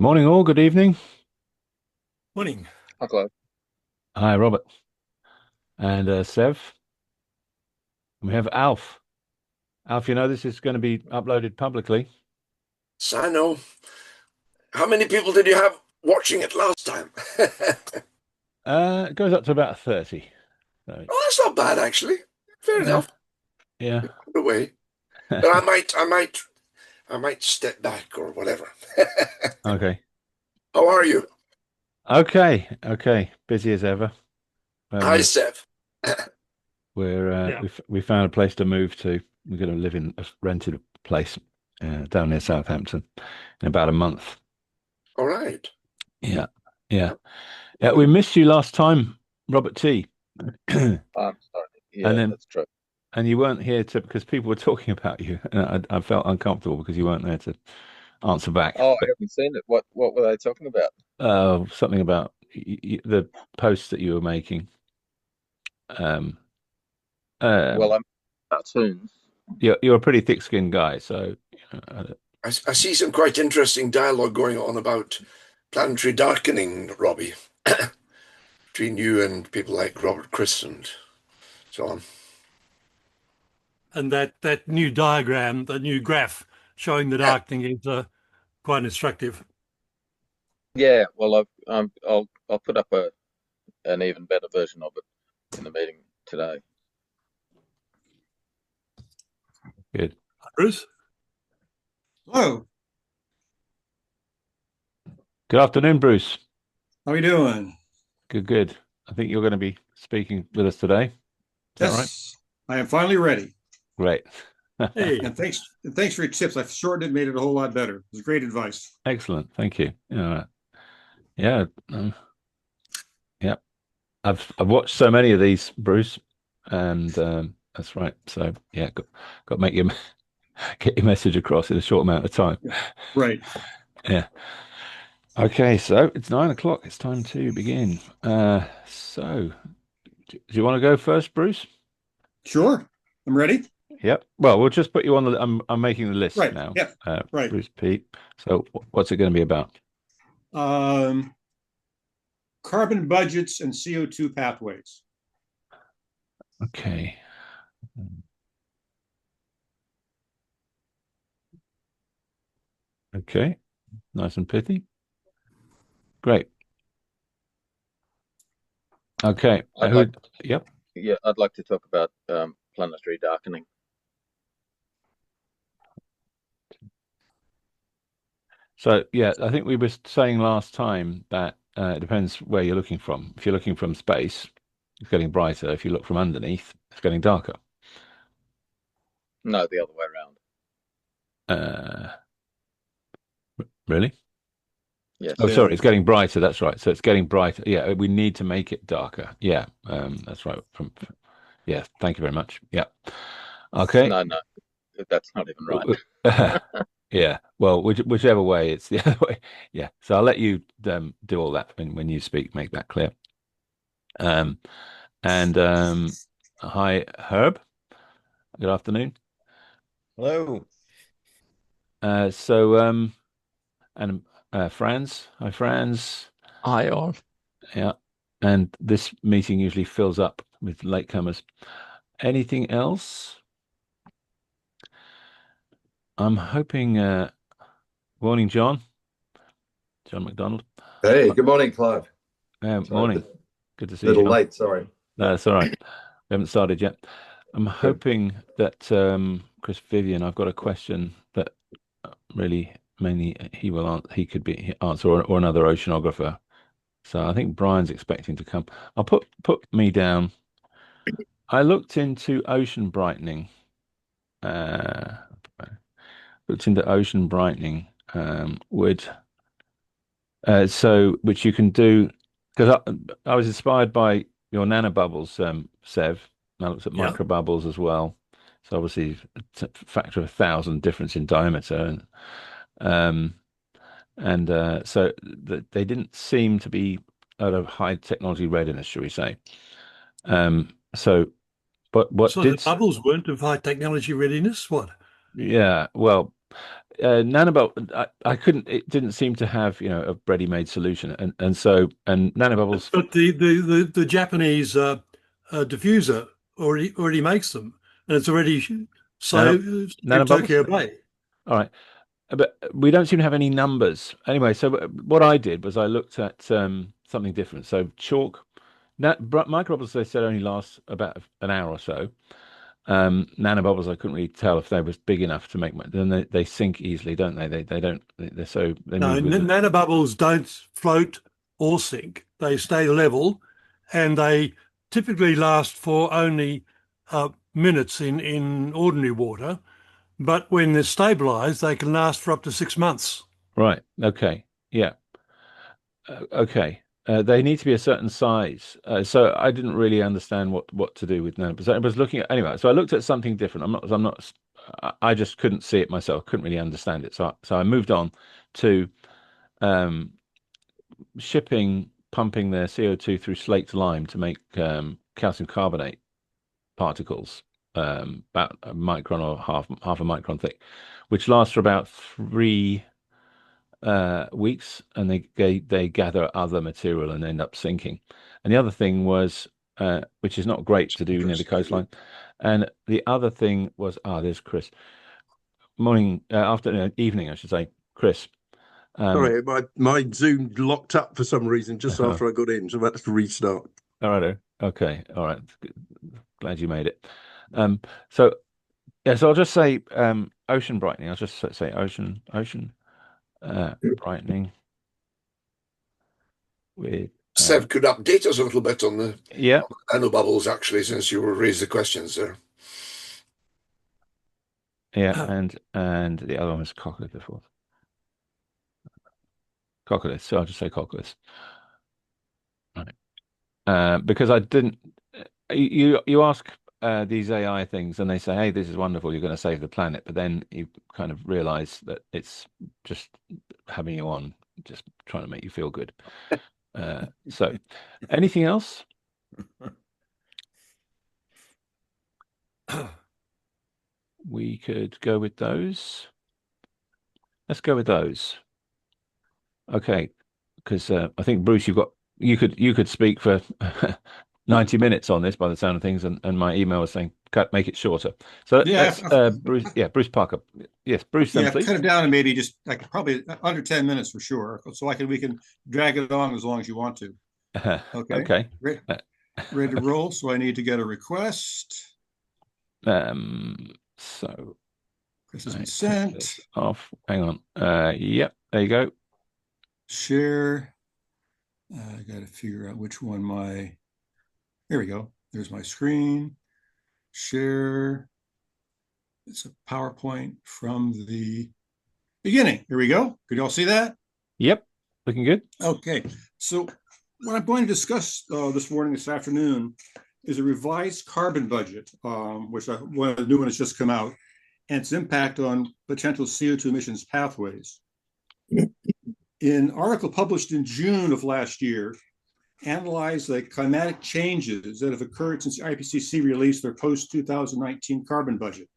Morning, all. Good evening. Morning. Hi, Clive. Hi, Robert and Sev. We have Alf. Alf, you know this is going to be uploaded publicly. So I know. How many people did you have watching it last time? It goes up to about 30. So, Oh, that's not bad actually. Fair yeah, enough. yeah. Put away. But I might step back or whatever. Okay, How are you? okay. Busy as ever. Hi, Um, Sev. we found a place to move to. We're going to live in a rented place down near Southampton in about a month. All right. Yeah, yeah, yeah. We missed you last time, Robert T. And I'm sorry. Yeah, then that's true. And you weren't here to because people were talking about you, and I felt uncomfortable because you weren't there to answer back. Oh, I But haven't seen it. What were they talking about? something about the posts that you were making. Um, Well, um, I'm cartoons. you're a pretty thick-skinned guy, so I see some quite interesting dialogue going on about planetary darkening, Robbie, between you and people like Robert Chris and so on. And that new diagram, the new graph showing the Yeah. darkening is quite instructive. Yeah, well, I'll put up an even better version of it in the meeting today. good. Bruce? Hello, Good afternoon, Bruce. how are you doing? Good. I think you're going to be speaking with us today. Is that right? Yes, I am finally ready. Great. Hey, And thanks for your tips. I've shortened it, made it a whole lot better. It was great advice. Excellent. Thank you. Yeah. Yeah. I've watched so many of these, Bruce, and that's right. So yeah, got to make your get your message across in a short amount of time. Yeah. Right. Yeah. Okay, so it's 9 o'clock. It's time to begin. So do you want to go first, Bruce? Sure. I'm ready. Yep. Well, we'll just put you on the. I'm making the list Right. now. Yep. Right. Bruce Pete. So what's it going to be about? Um, Carbon budgets and CO2 pathways. Okay. Okay. Nice and pithy. Great. Okay. I'd Who? like, Yep. yeah, I'd like to talk about planetary darkening. So yeah, I think we were saying last time that it depends where you're looking from. If you're looking from space, it's getting brighter. If you look from underneath, it's getting darker. No, the other way around. Uh, really? Yes. Oh, Yeah. sorry, it's getting brighter. That's right. So it's getting brighter. Yeah, we need to make it darker. Yeah, that's right. Yeah, thank you very much. Yeah. Okay. No, no, that's not even right. Yeah. Well, whichever way, it's the other way. Yeah. So I'll let you do all that when you speak. Make that clear. Um, and hi, Herb. Good afternoon. Hello. So and Franz. Hi, Franz. Hi, all. Yeah. And this meeting usually fills up with latecomers. Anything else? I'm hoping. Morning, John. John Macdonald. Hey, good morning, Clive. Sorry, a Morning. Good to see you, little John. late. Sorry. No, that's all right. We haven't started yet. I'm Good. hoping that Chris Vivian, I've got a question that really mainly he could be answer or another oceanographer. So I think Brian's expecting to come. I'll put me down. I looked into ocean brightening. Uh, looked into ocean brightening. Would so which you can do because I was inspired by your nanobubbles, Sev. And I looked at yeah. microbubbles as well. So obviously, it's a factor of 1,000 difference in diameter, um, and so they didn't seem to be at a high technology readiness, shall we say? So, but what So the did? bubbles weren't of high technology readiness. What? Yeah, well, nanobubble, I couldn't. It didn't seem to have, a ready-made solution, and so nanobubbles. But the Japanese diffuser already makes them, and it's already saved in Tokyo Nanobubbles. Bay. All right, but we don't seem to have any numbers anyway. So what I did was I looked at something different. So chalk, microbubbles they said only last about an hour or so. Nanobubbles, I couldn't really tell if they was big enough to make. Then they sink easily, don't they? They don't. They No, move with nanobubbles don't float or sink. They stay level, and they typically last for only minutes in ordinary water. But when they're stabilized, they can last for up to 6 months. Right. Okay. Yeah. Okay. They need to be a certain size. So I didn't really understand what to do with nanobubbles. I was looking at anyway. So I looked at something different. I'm not. I just couldn't see it myself. Couldn't really understand it. So I moved on to pumping their CO2 through slaked lime to make calcium carbonate particles, about a micron or half a micron thick, which lasts for about 3 weeks, and they gather other material and end up sinking. And the other thing was, which is not great to do near the coastline. And the other thing was, there's Chris. Afternoon, evening, I should say, Chris. Sorry, my Zoom locked up for some reason just after I got in, so I had to restart. All right. Okay. All right. Glad you made it. So I'll just say ocean brightening. I'll just say ocean brightening with Sev could update us a little bit on the yeah nanobubbles, actually, since you raised the questions there. Yeah, and the other one was coccolith before. Coccolith, so I'll just say coccolith. Right. Because I didn't you ask these AI things and they say, hey, this is wonderful, you're going to save the planet, but then you kind of realize that it's just having you on, just trying to make you feel good. So anything else? We could go with those. Let's go with those. Okay, because I think Bruce, you could speak for 90 minutes on this by the sound of things, and my email was saying make it shorter. So Yeah, that's Bruce. Yeah, Bruce Parker. Yes, Bruce. Then please cut it down to maybe just like probably under 10 minutes for sure. So we can drag it on as long as you want to. Okay. Okay. Ready to roll. So I need to get a request. So this has been sent off. Hang on. Yep. There you go. Share. I got to figure out which one there we go. There's my screen. Share. It's a PowerPoint from the beginning. Here we go. Could you all see that? Yep. Looking good. Okay. So what I'm going to discuss this afternoon, is a revised carbon budget, which one of the new one has just come out, and its impact on potential CO2 emissions pathways. An article published in June of last year analyzed the climatic changes that have occurred since the IPCC released their post-2019 carbon budget.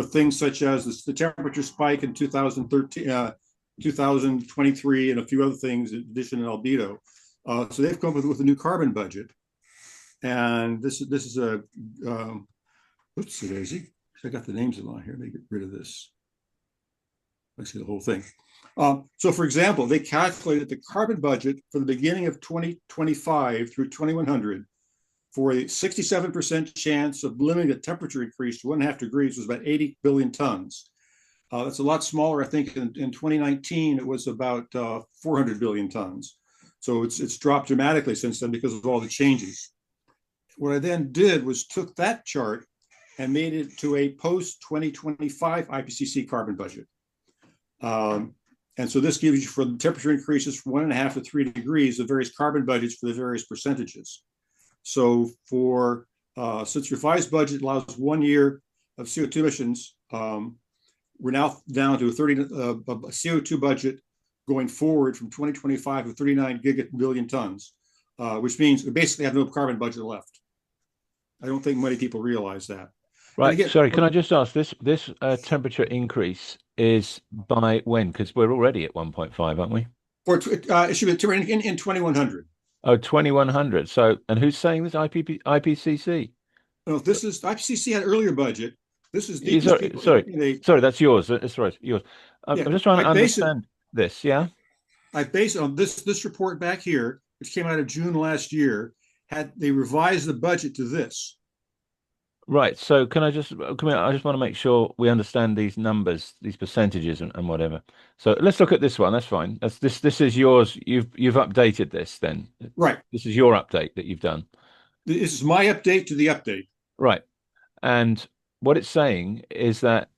Things such as the temperature spike in 2013, 2023, and a few other things, in addition to albedo. So they've come up with a new carbon budget. And this is a, oops, daisy. I got the names along here. Let me get rid of this. Let's see the whole thing. So, for example, they calculated the carbon budget for the beginning of 2025 through 2100 for a 67% chance of limiting the temperature increase to 1.5 degrees was about 80 billion tons. That's a lot smaller. I think in 2019, it was about 400 billion tons. So it's dropped dramatically since then because of all the changes. What I then did was took that chart and made it to a post-2025 IPCC carbon budget. And so this gives you, for the temperature increases from 1.5 to 3 degrees, the various carbon budgets for the various percentages. So since revised budget allows 1 year of CO2 emissions, we're now down to a CO2 budget going forward from 2025 to 39 gigabillion tons, which means we basically have no carbon budget left. I don't think many people realize that. Right. Sorry, can I just ask this temperature increase is by when? Because we're already at 1.5, aren't we? It should be in 2100. Oh, 2100. So, and who's saying this? IPCC? No, this is IPCC had an earlier budget. This is these Sorry, people. sorry, that's yours. That's right, yours. I'm just trying to understand this. Yeah. I base it on this report back here, which came out of June last year. They revised the budget to this. Right. So can I just come here? I just want to make sure we understand these numbers, these percentages and whatever. So let's look at this one. That's fine. This is yours. You've updated this then. Right. This is your update that you've done. This is my update to the update. Right. And what it's saying is that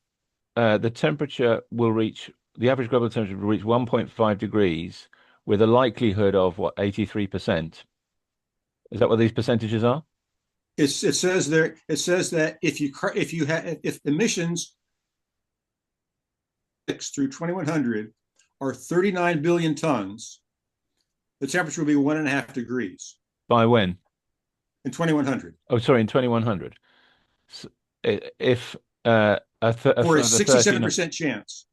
the temperature will reach, the average global temperature will reach 1.5 degrees with a likelihood of what, 83%? Is that what these percentages are? It says there. It says that if emissions through 2100 are 39 billion tons, the temperature will be 1.5 degrees. By when? In 2100. Oh, sorry, in 2100. So if or a 67% chance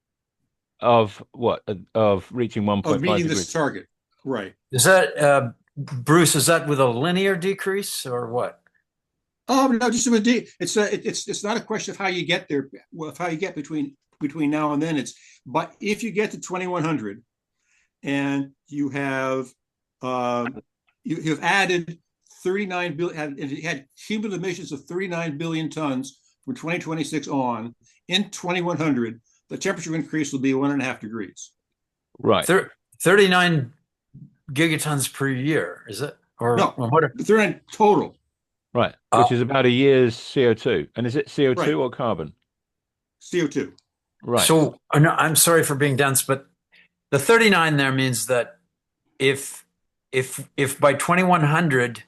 of what? Of reaching 1.5 of meeting degrees. this target. Right. Is that Bruce? Is that with a linear decrease or what? Oh no, just with it's not a question of how you get there. Well, how you get between now and then. But if you get to 2100, and you have added 39 billion, and you had cumulative emissions of 39 billion tons from 2026 on, in 2100, the temperature increase will be 1.5 degrees. Right. 39 gigatons per year, is it? Or no, what? 39 total. Right, which is about a year's CO2. And is it CO2 or carbon? CO2. Right. So no, I'm sorry for being dense, but the 39 there means that if by 2100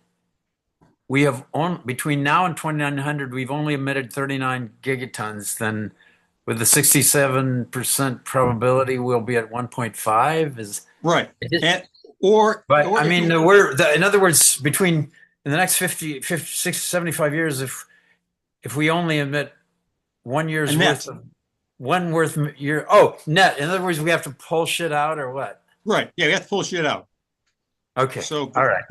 we have between now and 2900 we've only emitted 39 gigatons, then with the 67% probability we'll be at 1.5 is right. I mean, in other words, between in the next 50, 60, 75 years, if we only emit 1 year's worth of net. In other words, we have to pull shit out or what? Right. Yeah, we have to pull shit out. Okay. So all right.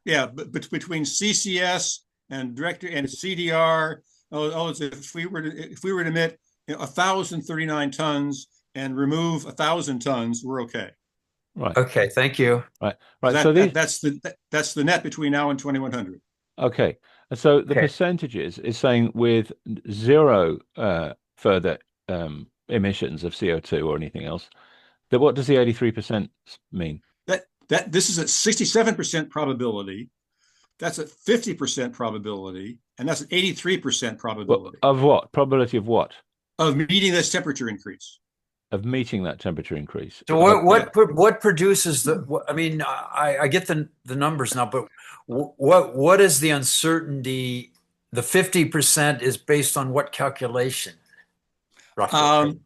Yeah, but between CCS and director and CDR, if we were to emit 1,039 tons and remove 1,000 tons, we're okay. Right. Okay. Thank you. Right. So that's the net between now and 2100. Okay. So the percentages is saying with zero further emissions of CO2 or anything else. Then what does the 83% mean? That this is at 67% probability. That's at 50% probability, and that's an 83% probability. Of what? Probability of what? Of meeting this temperature increase. Of meeting that temperature increase. So what produces the? I mean, I get the numbers now, but what is the uncertainty? The 50% is based on what calculation? Roughly.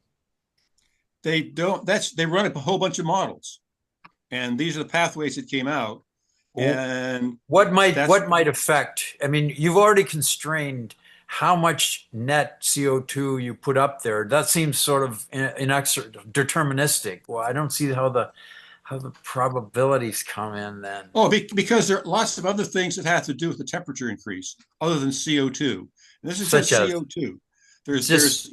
They don't. They run a whole bunch of models, and these are the pathways that came out. And what might affect? I mean, you've already constrained how much net CO2 you put up there. That seems sort of deterministic. Well, I don't see how the probabilities come in then. Oh, because there are lots of other things that have to do with the temperature increase other than CO2. And this is just CO2. There's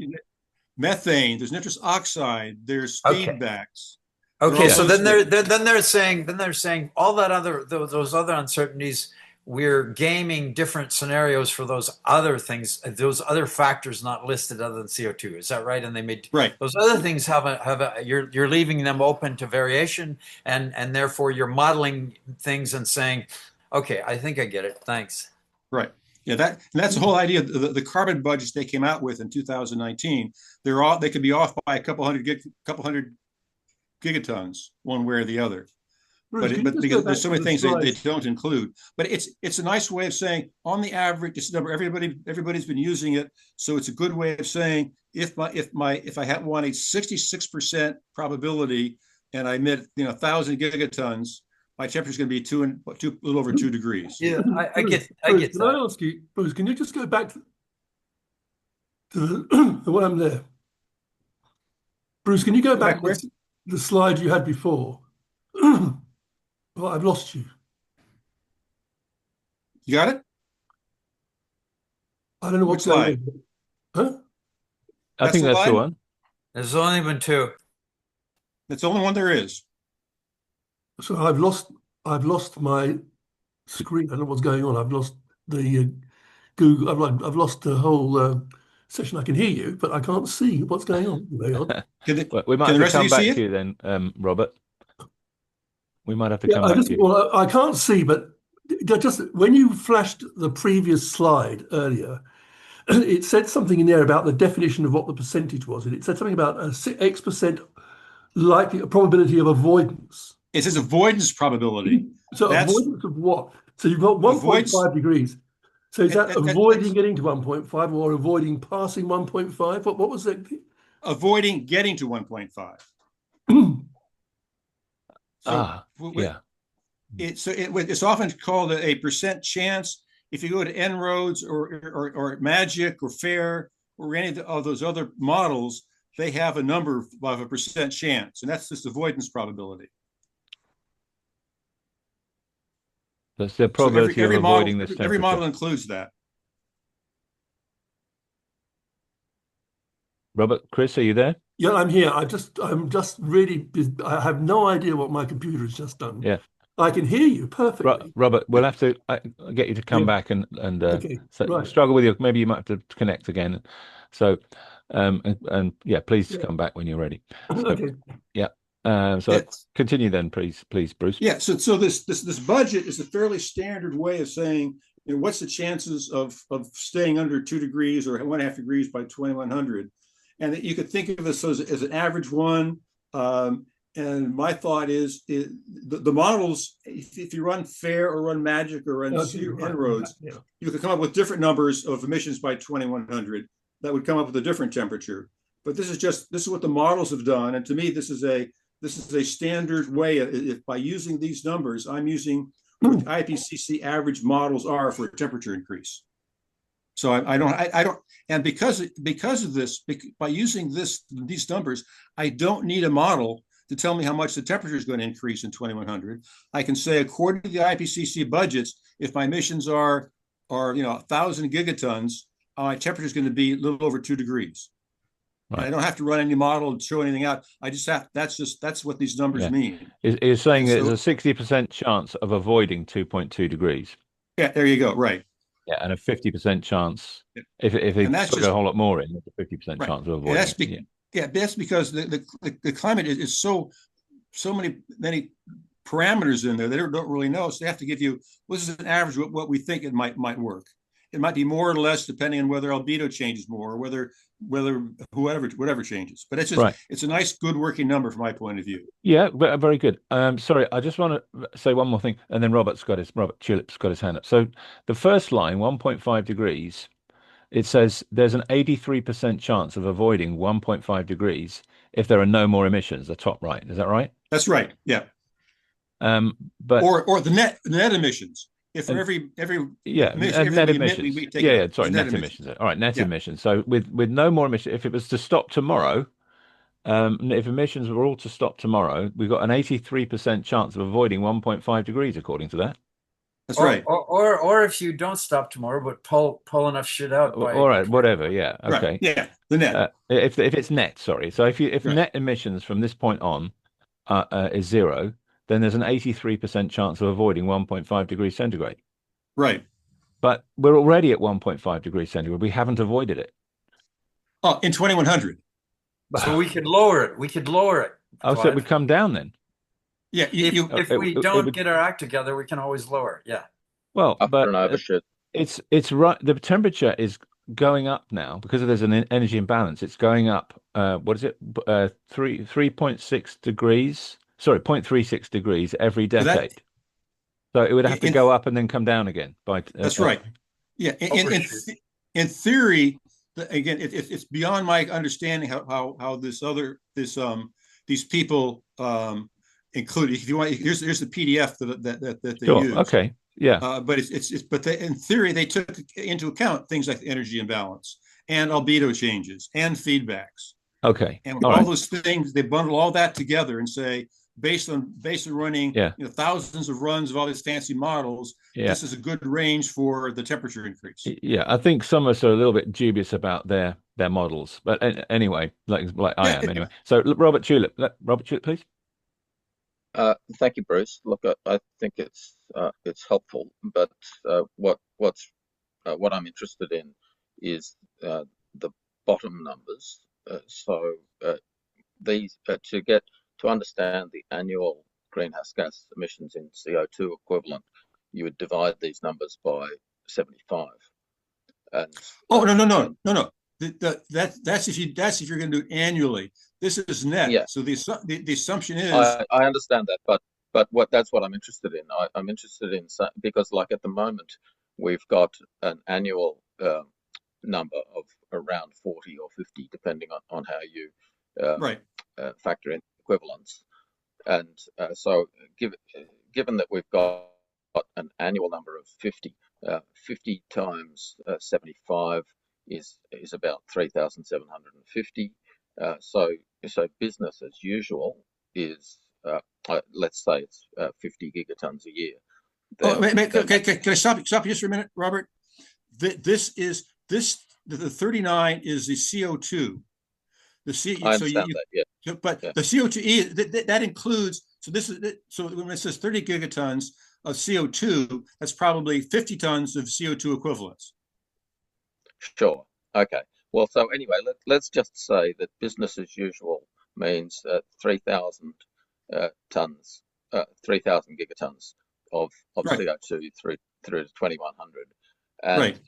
methane, there's nitrous oxide, there's feedbacks. Okay, so then they're saying all that those other uncertainties, we're gaming different scenarios for those other things, those other factors not listed other than CO2. Is that right? And they made those other things you're leaving them open to variation, and therefore you're modeling things and saying, okay, I think I get it. Thanks. Right. Yeah, that's the whole idea. The carbon budgets they came out with in 2019, they could be off by a couple hundred gigatons, one way or the other. Bruce, but because there's so many things they don't include. But it's a nice way of saying, on the average, this number everybody's been using it, so it's a good way of saying if I want a 66% probability and I emit 1,000 gigatons, my temperature is going to be a little over 2 degrees. Yeah, I get. Can I ask you, Bruce? Can you just go back? the one there. Bruce, can you go back to the slide you had before? Well, I've lost you. You got it? I don't know what slide. Huh? I think that's the one. There's only been two. That's the only one there is. So I've lost my screen. I don't know what's going on. I've lost the Google. I've lost the whole session. I can hear you, but I can't see what's going on. Well, we might have to come back to you then, Robert. We might have to come back to you. Well, I can't see, but just when you flashed the previous slide earlier, it said something in there about the definition of what the percentage was, and it said something about X% likely a probability of avoidance. It says avoidance probability. So avoidance of what? So you've got 1.5 degrees. So is that avoiding getting to 1.5 or avoiding passing 1.5? What was that? Avoiding getting to 1.5. Yeah. It's often called a percent chance. If you go to En-ROADS or Magic or FAIR or any of those other models, they have a number of a percent chance, and that's just avoidance probability. That's the probability of avoiding this temperature. Every model includes that. Robert, Chris, are you there? Yeah, I'm here. I'm just really, I have no idea what my computer has just done. Yeah. I can hear you perfectly. Robert, we'll have to get you to come back and struggle with you. Maybe you might have to connect again. So, and yeah, please come back when you're ready. So, okay. Yeah. Continue then, please, Bruce. Yeah. So this budget is a fairly standard way of saying, what's the chances of staying under 2 degrees or 1.5 degrees by 2100, and that you could think of this as an average one. And my thought is the models, if you run FAIR or run Magic or run En-ROADS, you could come up with different numbers of emissions by 2100 that would come up with a different temperature. But this is what the models have done, and to me, this is a standard way. By using these numbers, I'm using what the IPCC average models are for a temperature increase. So I don't, and because of this, by using these numbers, I don't need a model to tell me how much the temperature is going to increase in 2100. I can say, according to the IPCC budgets, if my emissions are 1,000 gigatons, my temperature is going to be a little over 2 degrees. Right. I don't have to run any model to show anything out. I just have, that's what these numbers mean. You're saying there's a 60% chance of avoiding 2.2 degrees. Yeah, there you go. Right. Yeah, and a 50% chance if they put a whole lot more in, there's a 50% chance of avoiding. That's because the climate is so many parameters in there they don't really know. So they have to give you, this is an average of what we think it might work. It might be more or less depending on whether albedo changes more or whether whatever changes. But it's just it's a nice, good working number from my point of view. Yeah, very good. Sorry, I just want to say one more thing, and then Robert Tulip's got his hand up. So the first line, 1.5 degrees, it says there's an 83% chance of avoiding 1.5 degrees if there are no more emissions. The top right, is that right? That's right. Yeah. But or the net emissions. If for every emission, net emissions. Net emissions. All right, net emissions. So with no more emissions, if it was to stop tomorrow, if emissions were all to stop tomorrow, we've got an 83% chance of avoiding 1.5 degrees, according to that. That's right. Or if you don't stop tomorrow, but pull enough shit out. All right, whatever. Yeah. Okay. Right. Yeah. The net. If it's net, sorry. So if net emissions from this point on is 0. Then there's an 83% chance of avoiding 1.5 degrees centigrade. Right. But we're already at 1.5 degrees centigrade. We haven't avoided it. Oh, in 2100. So we could lower it. Oh, so it would come down then? Yeah. If we don't get our act together, we can always lower it. Yeah. Well, but it's right. The temperature is going up now because there's an energy imbalance. It's going up. What is it? 3.6 degrees. Sorry, 0.36 degrees every decade. So it would have to go up and then come down again. That's right. Yeah. In theory, again, it's beyond my understanding how these people include. If you want, here's the PDF that they use. Okay. Yeah. But in theory they took into account things like the energy imbalance and albedo changes and feedbacks. Okay. And with all those things, they bundle all that together and say, based on running thousands of runs of all these fancy models, this is a good range for the temperature increase. Yeah, I think some of us are a little bit dubious about their models, but anyway, like I am anyway. So Robert Tulip, please. Thank you, Bruce. Look, I think it's helpful, but what I'm interested in is the bottom numbers. These to understand the annual greenhouse gas emissions in CO2 equivalent, you would divide these numbers by 75. And no. That's if you're going to do it annually. This is net. Yeah. So the assumption is. I understand that, but that's what I'm interested in. I'm interested in because, like, at the moment, we've got an annual number of around 40 or 50, depending on how you factor in equivalence. And so, given that we've got an annual number of 50, 50 times 75 is about 3,750. So business as usual is, let's say it's 50 gigatons a year. Can I stop you just for a minute, Robert? The 39 is the CO2. I understand that, yeah. But the CO2 that includes. So when it says 30 gigatons of CO2, that's probably 50 tons of CO2 equivalents. Sure. Okay. Well, so anyway, let's just say that business as usual means 3,000 tons, 3,000 gigatons of CO2 through to 2100, and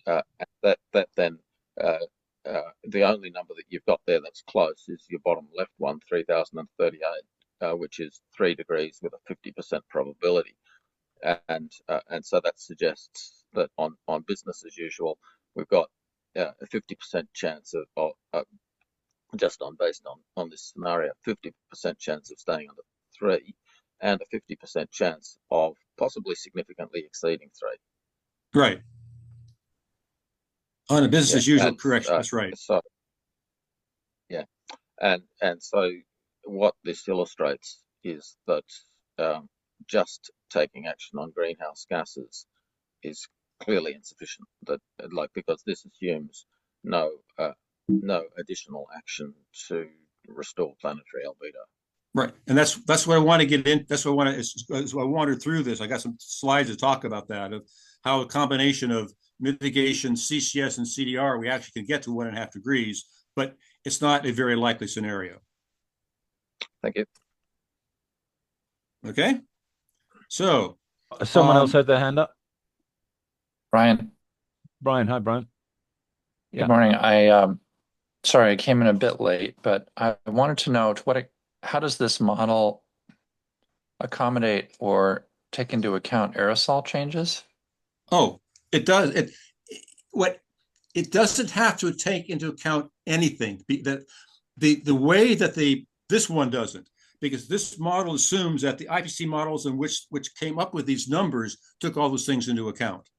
that then the only number that you've got there that's close is your bottom left one, 3,038, which is 3 degrees with a 50% probability, and so that suggests that on business as usual we've got a 50% chance of just based on this scenario, 50% chance of staying under 3, and a 50% chance of possibly significantly exceeding 3. Right. On a business as usual correction, that's right. So, yeah, and so what this illustrates is that just taking action on greenhouse gases is clearly insufficient. Because this assumes no additional action to restore planetary albedo. Right, and that's what I want to get in. That's what I want to. As I wandered through this, I got some slides to talk about that, of how a combination of mitigation, CCS, and CDR, we actually can get to 1.5 degrees, but it's not a very likely scenario. Thank you. Okay, so someone else had their hand up. Brian, hi, Brian. Good morning. Sorry, I came in a bit late, but I wanted to know how does this model accommodate or take into account aerosol changes? Oh, it does. It doesn't have to take into account anything. That the way that this one doesn't, because this model assumes that the IPC models in which came up with these numbers took all those things into account.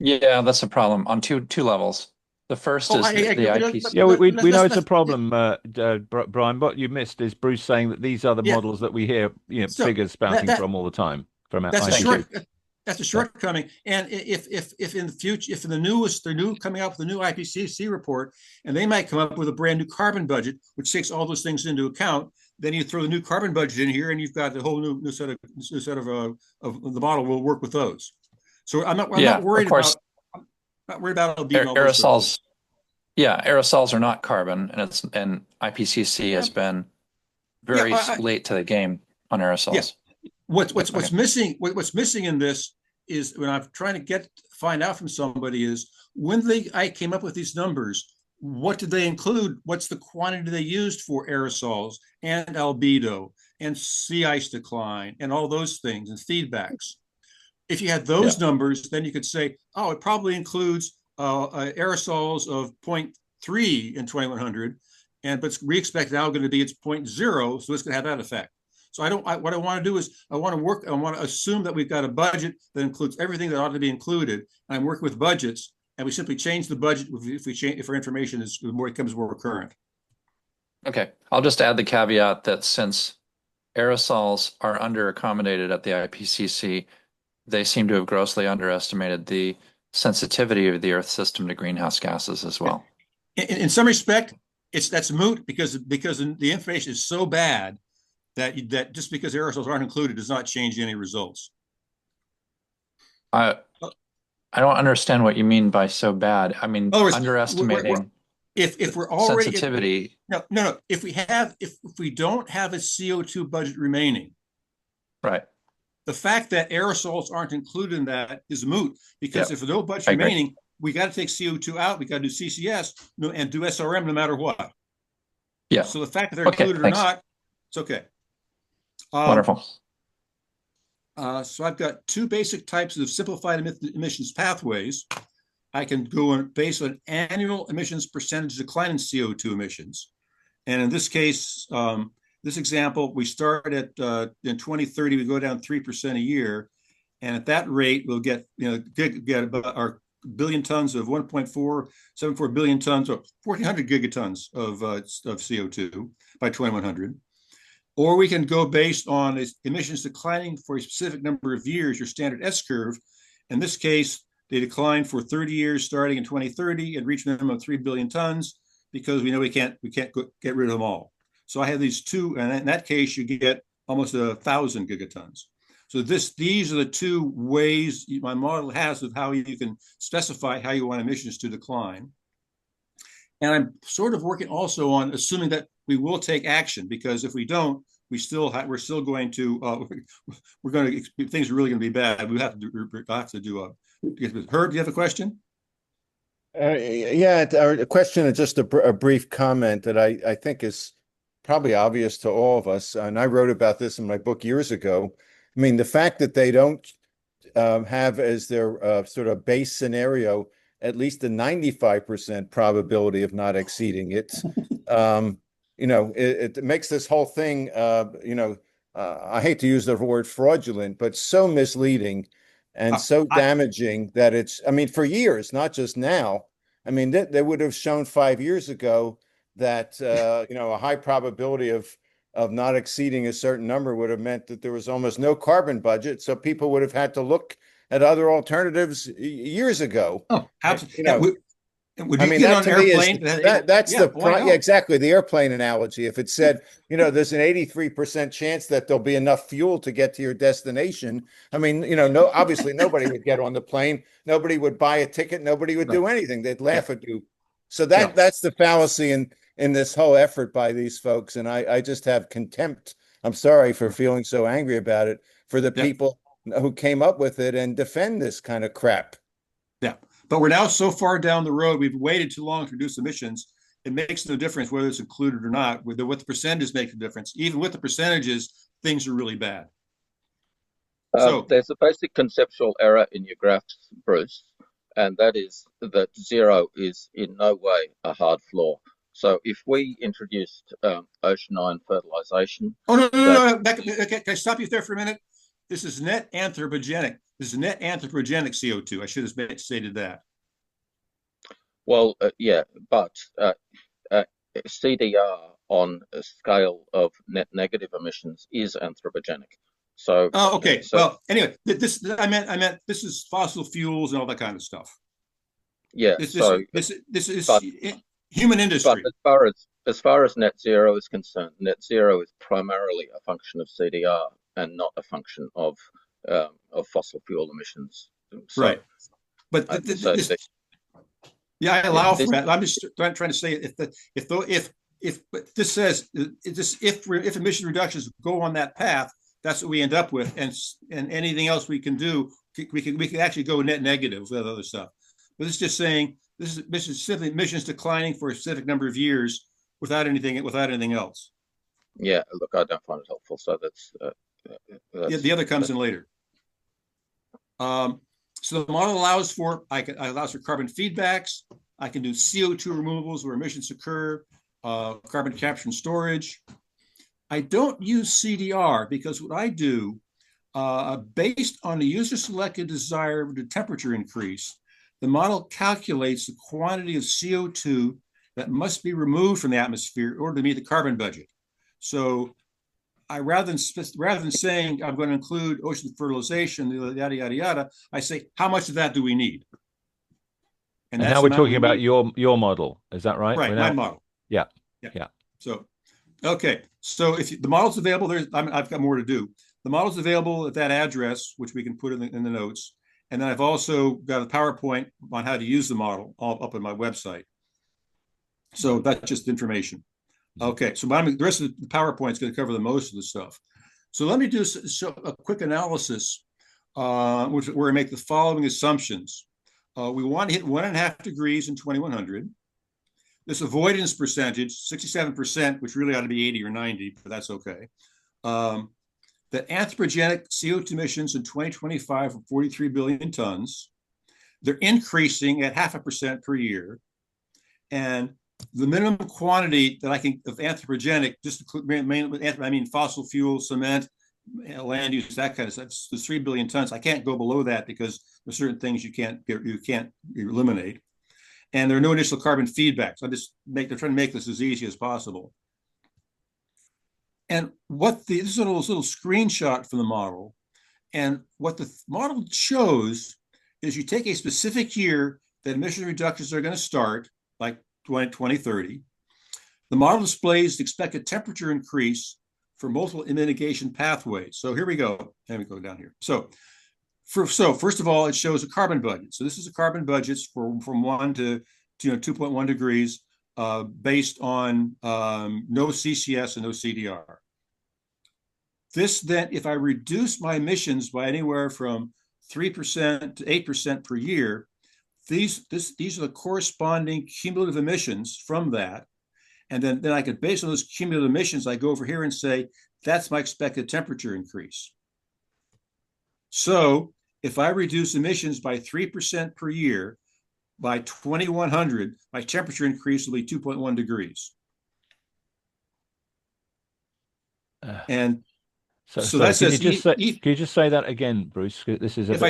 Yeah, that's a problem on two levels. The first is the IPC. Yeah, we know it's a problem, Brian. What you missed is Bruce saying that these are the models that we hear figures spouting from all the time from our IPC. That's a shortcoming. And if in the future, if in they're new coming out with a new IPCC report, and they might come up with a brand new carbon budget, which takes all those things into account, then you throw the new carbon budget in here, and you've got the whole new set of the model will work with those. So I'm not worried about albedo. Aerosols. Yeah, aerosols are not carbon, and IPCC has been very late to the game on aerosols. Yeah. What's missing? What's missing in this is, when I'm trying to find out from somebody, is when I came up with these numbers, what did they include? What's the quantity they used for aerosols and albedo and sea ice decline and all those things and feedbacks? If you had those numbers, then you could say, oh, it probably includes aerosols of 0.3 in 2100, but we expect now going to be it's 0.0, so it's going to have that effect. So what I want to do is I want to assume that we've got a budget that includes everything that ought to be included. And I'm working with budgets, and we simply change the budget if our information becomes more current. Okay, I'll just add the caveat that since aerosols are under accommodated at the IPCC, they seem to have grossly underestimated the sensitivity of the Earth system to greenhouse gases as well. In some respect, that's moot because the information is so bad that just because aerosols aren't included does not change any results. I don't understand what you mean by so bad. I mean, underestimating if we're already sensitivity. No. If we don't have a CO2 budget remaining, right. The fact that aerosols aren't included in that is moot because if there's no budget remaining, we got to take CO2 out. We got to do CCS and do SRM no matter what. Yeah. So the fact that they're included or not, it's okay. Wonderful. So I've got two basic types of simplified emissions pathways. I can go based on annual emissions percentage decline in CO2 emissions. And in this case, this example, we start at in 2030, we go down 3% a year. And at that rate, we'll get about our billion tons of 1.474 billion tons or 1,400 gigatons of CO2 by 2100. Or we can go based on emissions declining for a specific number of years, your standard S curve. In this case, they decline for 30 years starting in 2030 and reach a minimum of 3 billion tons because we know we can't get rid of them all. So I have these two, and in that case, you get almost 1,000 gigatons. So these are the two ways my model has of how you can specify how you want emissions to decline. And I'm sort of working also on assuming that we will take action, because if we don't, we're still going to things are really going to be bad. We have to do Herb, do you have a question? Yeah, a question is just a brief comment that I think is probably obvious to all of us. And I wrote about this in my book years ago. I mean, the fact that they don't have as their sort of base scenario at least a 95% probability of not exceeding it, it makes this whole thing, I hate to use the word fraudulent, but so misleading and so damaging that it's, I mean, for years, not just now. I mean, they would have shown 5 years ago that, a high probability of not exceeding a certain number would have meant that there was almost no carbon budget. So people would have had to look at other alternatives years ago. Oh, absolutely. Would you get on an airplane? Exactly. The airplane analogy. If it said, there's an 83% chance that there'll be enough fuel to get to your destination. I mean, obviously nobody would get on the plane. Nobody would buy a ticket. Nobody would do anything. They'd laugh at you. So that's the fallacy in this whole effort by these folks. And I just have contempt. I'm sorry for feeling so angry about it for the people who came up with it and defend this kind of crap. Yeah. But we're now so far down the road, we've waited too long to reduce emissions. It makes no difference whether it's included or not. What the percentages make a difference. Even with the percentages, things are really bad. So there's a basic conceptual error in your graphs, Bruce, and that is that 0 is in no way a hard floor. So if we introduced oceanine fertilization... Oh, no. Can I stop you there for a minute? This is net anthropogenic. This is net anthropogenic CO2. I should have stated that. Well, but CDR on a scale of net negative emissions is anthropogenic. So. Oh, okay. Well, anyway, I meant this is fossil fuels and all that kind of stuff. Yeah. This is human industry. But as far as net zero is concerned, net zero is primarily a function of CDR and not a function of fossil fuel emissions. So, right. But I allow for that. I'm just trying to say if this says if emission reductions go on that path, that's what we end up with, and anything else we can do, we can actually go net negative with other stuff. But it's just saying this is simply emissions declining for a specific number of years without anything else. Yeah, look, I don't find it helpful. So that's the other comes in later. So the model allows for carbon feedbacks. I can do CO2 removals where emissions occur, carbon capture and storage. I don't use CDR because what I do, based on the user-selected desire of the temperature increase, the model calculates the quantity of CO2 that must be removed from the atmosphere in order to meet the carbon budget. So rather than saying I'm going to include ocean fertilization, yada, yada, yada, I say, how much of that do we need? And now we're talking about your model. Is that right? Right, my model. Yeah. So, okay. So if the model's available, I've got more to do. The model's available at that address, which we can put in the notes. And then I've also got a PowerPoint on how to use the model all up on my website. So that's just information. Okay, so the rest of the PowerPoint is going to cover the most of the stuff. So let me do a quick analysis where we make the following assumptions. We want to hit 1.5 degrees in 2100. This avoidance percentage, 67%, which really ought to be 80 or 90, but that's okay. That anthropogenic CO2 emissions in 2025 are 43 billion tons. They're increasing at 0.5% per year. And the minimum quantity that I can of anthropogenic, just mainly, I mean fossil fuel, cement, land use, that kind of stuff, is 3 billion tons. I can't go below that because there's certain things you can't eliminate. And there are no initial carbon feedbacks. They're trying to make this as easy as possible. And this is a little screenshot from the model. And what the model shows is you take a specific year that emission reductions are going to start, like 2030. The model displays the expected temperature increase for multiple mitigation pathways. So here we go. Let me go down here. So first of all, it shows a carbon budget. So this is a carbon budget from 1 to 2.1 degrees based on no CCS and no CDR. This then, if I reduce my emissions by anywhere from 3% to 8% per year, these are the corresponding cumulative emissions from that. And then I could, based on those cumulative emissions, I go over here and say, that's my expected temperature increase. So if I reduce emissions by 3% per year, by 2100, my temperature increase will be 2.1 degrees. And so that says, can you just say that again, Bruce? This is if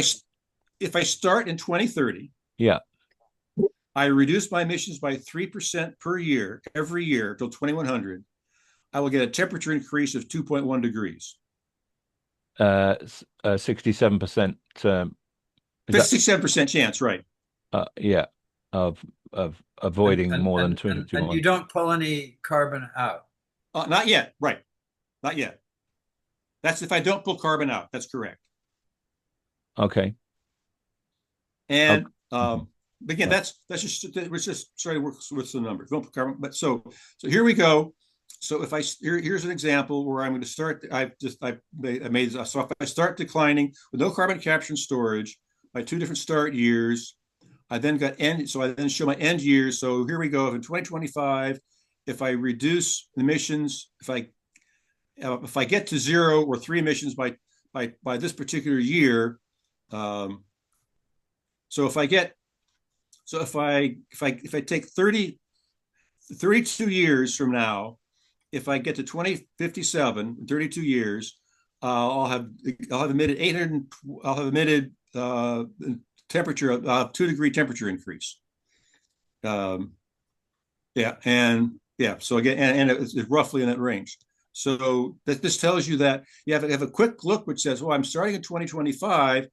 I start in 2030, yeah, I reduce my emissions by 3% per year, every year till 2100, I will get a temperature increase of 2.1 degrees. 67%. 67% chance, right? Yeah, of avoiding more than 200. And you don't pull any carbon out. Not yet, right? Not yet. That's if I don't pull carbon out. That's correct. Okay. And again, that's just trying to work with the numbers. Don't put carbon, but so here we go. So if here's an example where I'm going to start. I made this. So if I start declining with no carbon capture and storage by 2 different start years, I then got end. So I then show my end years. So here we go. In 2025, if I reduce emissions, if I get to 0 or 3 emissions by this particular year, so if I take 32 years from now, if I get to 2057, 32 years, I'll have emitted temperature of 2 degree temperature increase. So again, and it's roughly in that range. So this tells you that you have a quick look which says, well, I'm starting in 2025.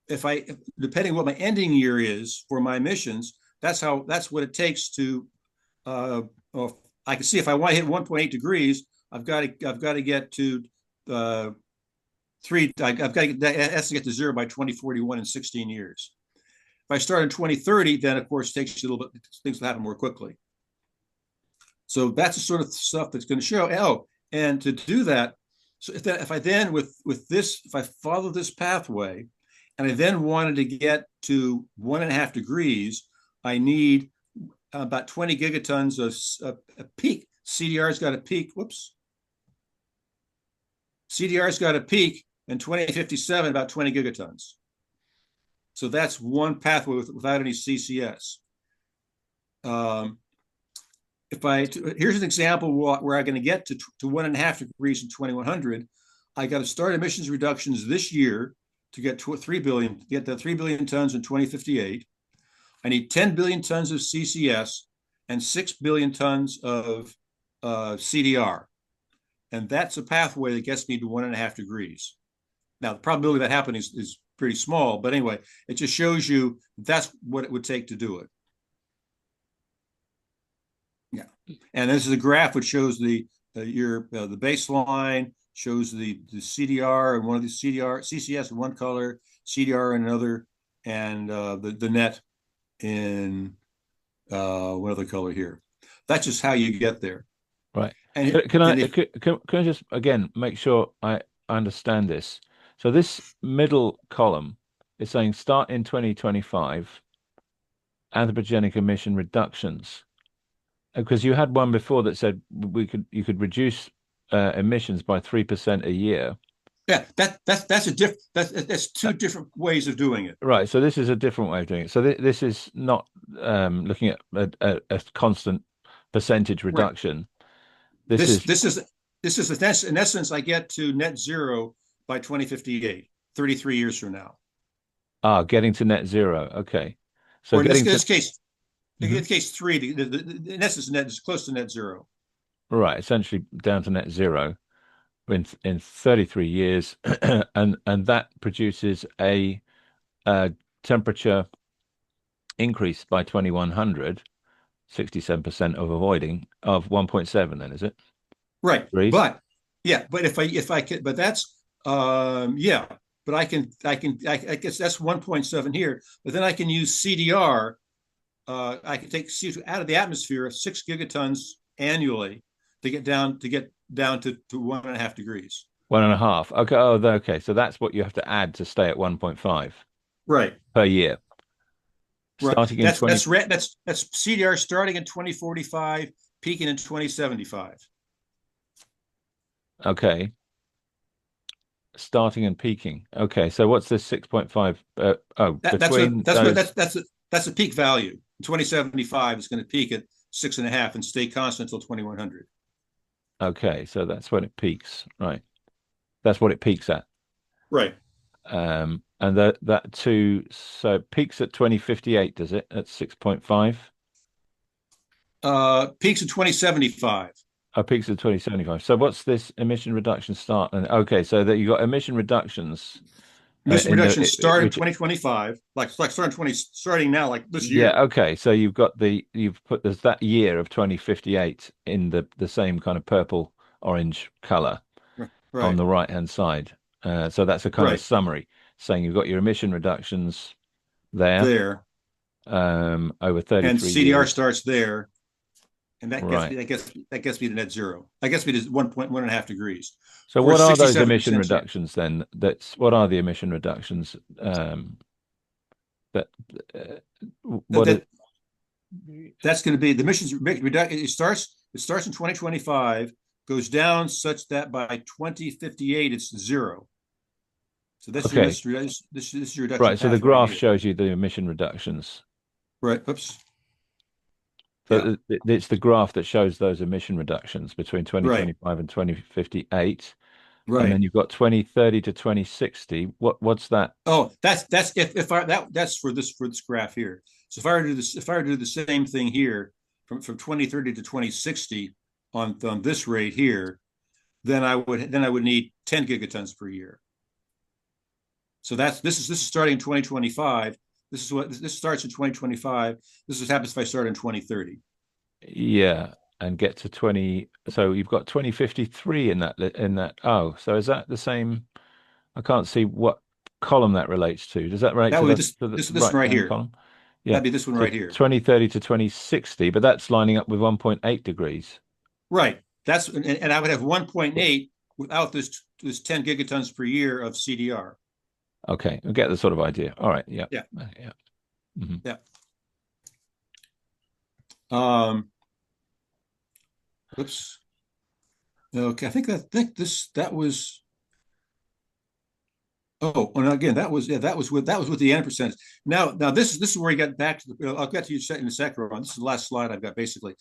Depending on what my ending year is for my emissions, that's what it takes to. I can see if I want to hit 1.8 degrees, I've got to get to 3. I've got to get to 0 by 2041 in 16 years. If I start in 2030, then of course it takes you a little bit. Things will happen more quickly. So that's the sort of stuff that's going to show. Oh, and to do that, so if I then with this, if I follow this pathway, and I then wanted to get to 1.5 degrees, I need about 20 gigatons of a peak. CDR's got a peak. Whoops. CDR's got a peak in 2057, about 20 gigatons. So that's one pathway without any CCS. Here's an example where I'm going to get to 1.5 degrees in 2100. I got to start emissions reductions this year to get to 3 billion, get the 3 billion tons in 2058. I need 10 billion tons of CCS and 6 billion tons of CDR. And that's a pathway that gets me to 1.5 degrees. Now, the probability of that happening is pretty small, but anyway, it just shows you that's what it would take to do it. Yeah, and this is a graph which shows the baseline, shows the CDR and one of the CCS in one color, CDR in another, and the net in one other color here. That's just how you get there. Right. And can I just again make sure I understand this? So this middle column is saying start in 2025, anthropogenic emission reductions. Because you had one before that said you could reduce emissions by 3% a year. Yeah, that's two different ways of doing it. Right. So this is a different way of doing it. So this is not looking at a constant percentage reduction. Right. This is in essence, I get to net zero by 2058, 33 years from now. Getting to net zero. Okay. So or in this case, mm-hmm. in case 3, in essence, net is close to net zero. Right, essentially down to net zero in 33 years, and that produces a temperature increase by 2100, 67% of avoiding of 1.7. Then is it? Right, Agreed? but if I could, but that's yeah, but I guess that's 1.7 here, but then I can use CDR. I can take CO2 out of the atmosphere 6 gigatons annually to get down to 1.5 degrees. 1.5. Okay. Oh, okay. So that's what you have to add to stay at 1.5. Right. Per year. Right. Starting in that's CDR starting in 2045, peaking in 2075. Okay. Starting and peaking. Okay. So what's this 6.5? That's a peak value. In 2075, it's going to peak at 6.5 and stay constant until 2100. Okay, so that's when it peaks, right? That's what it peaks at, right? And that too. So it peaks at 2058, does it? At 6.5. Peaks at 2075. Oh, peaks at 2075. So what's this emission reduction start? And okay, so that you got emission reductions. Emission reductions start in 2025, like starting now, like this year. Yeah, okay. So you've put there's that year of 2058 in the same kind of purple orange color on the right hand side. So that's a kind of summary saying you've got your emission reductions there over 33 and CDR years. starts there, and that gets me to net zero. That gets me to 1.5 degrees. So what are those emission reductions then? What are the emission reductions? That's going to be the emissions reduction. It starts in 2025, goes down such that by 2058 it's zero. So that's this is your reduction. Right. So the graph shows you the emission reductions. Right. Oops. So it's the graph that shows those emission reductions between 2025 and 2058. Right. And then you've got 2030 to 2060. What's that? Oh, that's for this graph here. So if I were to do the same thing here from 2030 to 2060 on this rate here, then I would need 10 gigatons per year. So this is starting in 2025. This starts in 2025. This is happens if I start in 2030. Yeah, and get to 20. So you've got 2053 in that. Oh, so is that the same? I can't see what column that relates to. Does that relate to this one right here? Column? Yeah, that'd be this one right here. 2030 to 2060, but that's lining up with 1.8 degrees. Right. And I would have 1.8 without this 10 gigatons per year of CDR. Okay, I get the sort of idea. All right. Yeah. Yeah. Yeah. Mm-hmm. Yeah. Oops. Okay, I think that was. Oh, and again, that was with the N percentage. Now this is where you got back to the. I'll get to you in a second, Ron. This is the last slide I've got. Basically,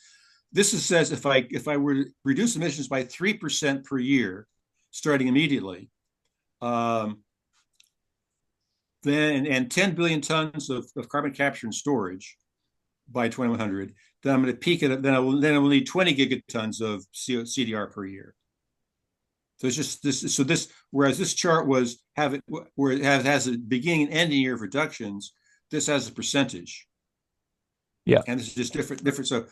this says if I were to reduce emissions by 3% per year, starting immediately, then then and 10 billion tons of carbon capture and storage by 2100, then I'm going to peak it. Then I will need 20 gigatons of CDR per year. So it's just this. So this, whereas this chart was where it has a beginning and ending year of reductions, this has a percentage. Yeah, and this is just different. So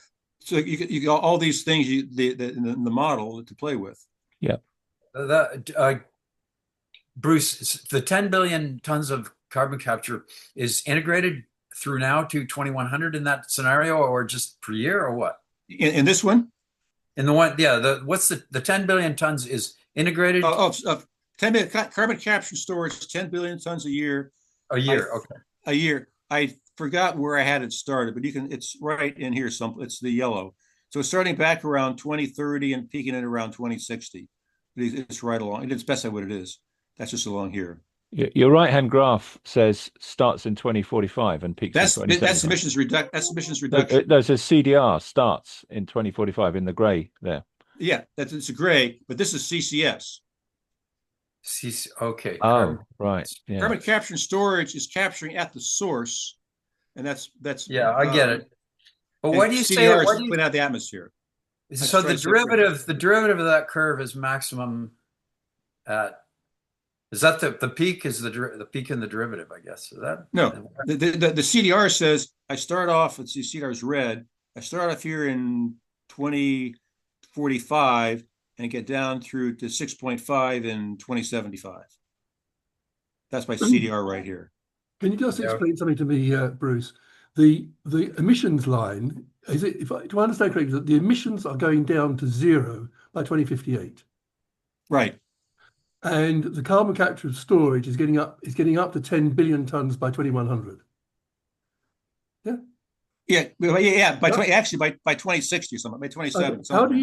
you got all these things in the model to play with. Yeah. Bruce, the 10 billion tons of carbon capture is integrated through now to 2100 in that scenario, or just per year, or what? In this one? In the one, yeah. What's the 10 billion tons is integrated? 10 billion carbon capture storage, 10 billion tons a year. A year, okay. A year. I forgot where I had it started, but it's right in here. It's the yellow. So it's starting back around 2030 and peaking at around 2060. It's right along. It didn't specify what it is. That's just along here. Your right-hand graph says starts in 2045 and peaks in 2075. That's emissions reduction. That's emissions reduction. No, it says CDR starts in 2045 in the gray there. Yeah, it's a gray, but this is CCS. Okay. Oh, right. Yeah. Carbon capture and storage is capturing at the source, and that's yeah, I get it. But why do you say CDR is putting out the atmosphere? So the derivative of that curve is maximum at. Is that the peak? Is the peak in the derivative? I guess is that no. The CDR says I start off. Let's see, CDR is red. I start off here in 2045 and get down through to 6.5 in 2075. That's my CDR right here. Can you just explain something to me, Bruce? The emissions line, do I understand correctly that the emissions are going down to zero by 2058? Right. And the carbon capture and storage is getting up to 10 billion tons by 2100. Yeah. Yeah. By 2060 or something. By 27. How do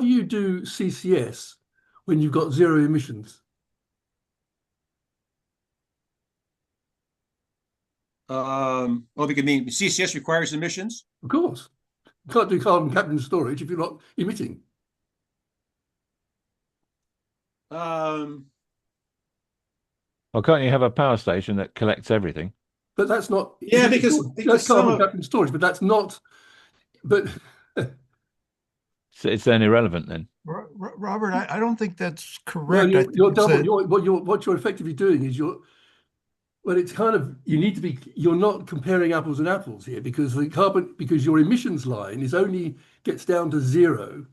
you do CCS when you've got zero emissions? Well, because CCS requires emissions. Of course, you can't do carbon capture and storage if you're not emitting. Well, can't you have a power station that collects everything? But that's not. Yeah, because that's carbon capture and storage, but that's not. But so it's then irrelevant then. Robert, I don't think that's correct. Well, what you're effectively doing is it's kind of you're not comparing apples and apples here because your emissions line gets down to zero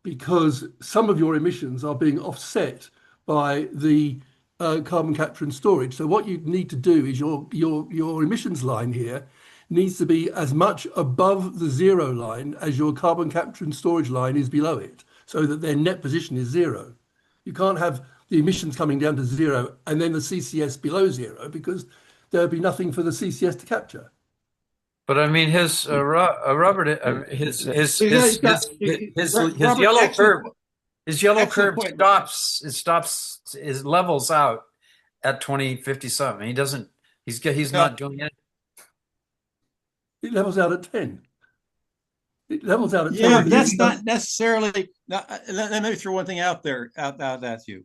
because some of your emissions are being offset by the carbon capture and storage. So what you need to do is your emissions line here needs to be as much above the zero line as your carbon capture and storage line is below it, so that their net position is zero. You can't have the emissions coming down to zero and then the CCS below zero because there'd be nothing for the CCS to capture. But I mean, his Robert, his yellow curve stops. It levels out at 2057. He's not doing it. It levels out at 10. It levels out at 10. Yeah, that's not necessarily. Let me throw one thing out there at you.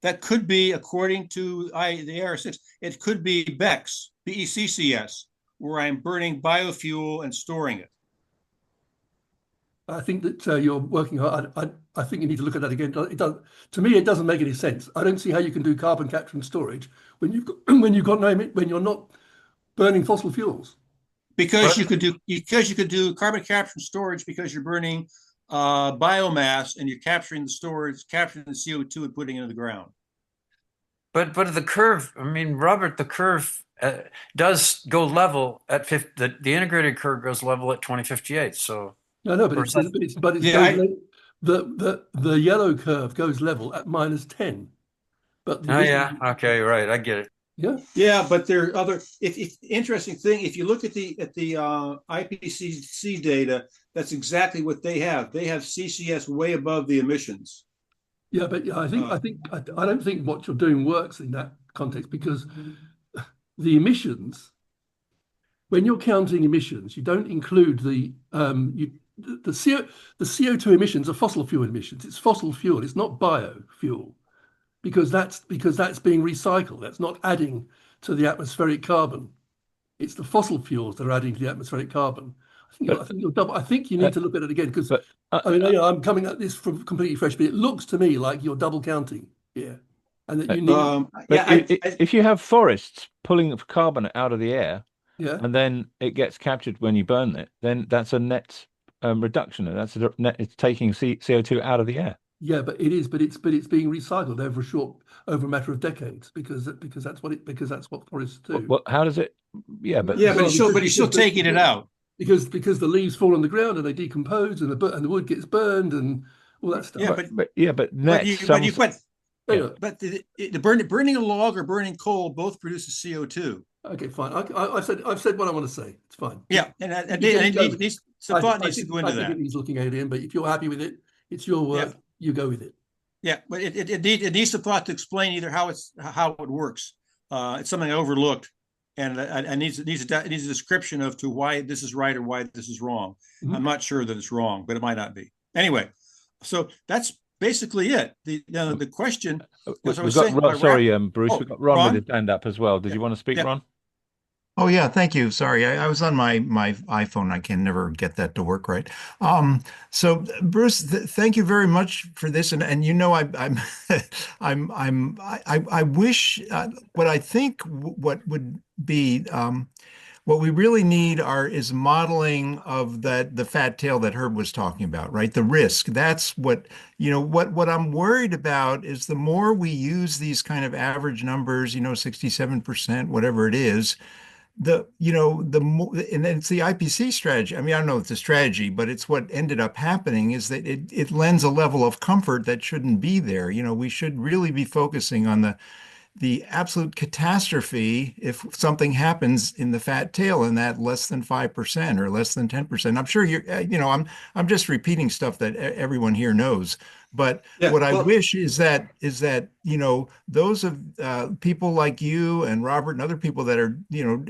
That could be, according to the AR6, it could be BECCS, where I'm burning biofuel and storing it. I think that you're working hard. I think you need to look at that again. To me, it doesn't make any sense. I don't see how you can do carbon capture and storage when you're not burning fossil fuels. Because you could do carbon capture and storage because you're burning biomass and you're capturing the CO2 and putting it in the ground. But the curve, I mean, Robert, the curve does go level at 50. The integrated curve goes level at 2058. So no, but the yellow curve goes level at -10. But okay, right, I get it. Yeah, but there are other. If interesting thing, if you look at the IPCC data, that's exactly what they have. They have CCS way above the emissions. Yeah, but I don't think what you're doing works in that context because the emissions, when you're counting emissions, you don't include the CO2 emissions are fossil fuel emissions. It's fossil fuel. It's not biofuel. because that's being recycled. That's not adding to the atmospheric carbon. It's the fossil fuels that are adding to the atmospheric carbon. I think you need to look at it again, because I'm coming at this from completely fresh, but it looks to me like you're double counting here, and that you need. If you have forests pulling carbon out of the air, Yeah. and then it gets captured when you burn it, then that's a net reduction. That's a net. It's taking CO2 out of the air. Yeah, but it's being recycled over a matter of decades, because that's what forests do. Well, how does it? Yeah, but you're still taking it out, because the leaves fall on the ground and they decompose, and the wood gets burned and all that stuff. But burning a log or burning coal both produces CO2. Okay, fine. I've said what I want to say. It's fine. Yeah, and thought needs to go into that. He's looking at it in, but if you're happy with it, it's your work. Yeah. You go with it. Yeah, but it needs some thought to explain either how it works. It's something I overlooked, and it needs a description of to why this is right or why this is wrong. Mm-hmm. I'm not sure that it's wrong, but it might not be. Anyway, so that's basically it. The question. Bruce, we've got Ron with his hand up as well. Did you want to speak, Ron? Oh yeah, thank you. Sorry, I was on my iPhone. I can never get that to work right. So Bruce, thank you very much for this. And I wish what I think what would be what we really need is modeling of the fat tail that Herb was talking about, right? The risk. That's what I'm worried about is the more we use these kind of average numbers, 67%, whatever it is. The more, and it's the IPC strategy. I mean, I don't know if it's a strategy, but it's what ended up happening is that it lends a level of comfort that shouldn't be there. We should really be focusing on the absolute catastrophe if something happens in the fat tail and that less than 5% or less than 10%. I'm sure I'm just repeating stuff that everyone here knows. But I wish is that those of people like you and Robert and other people that are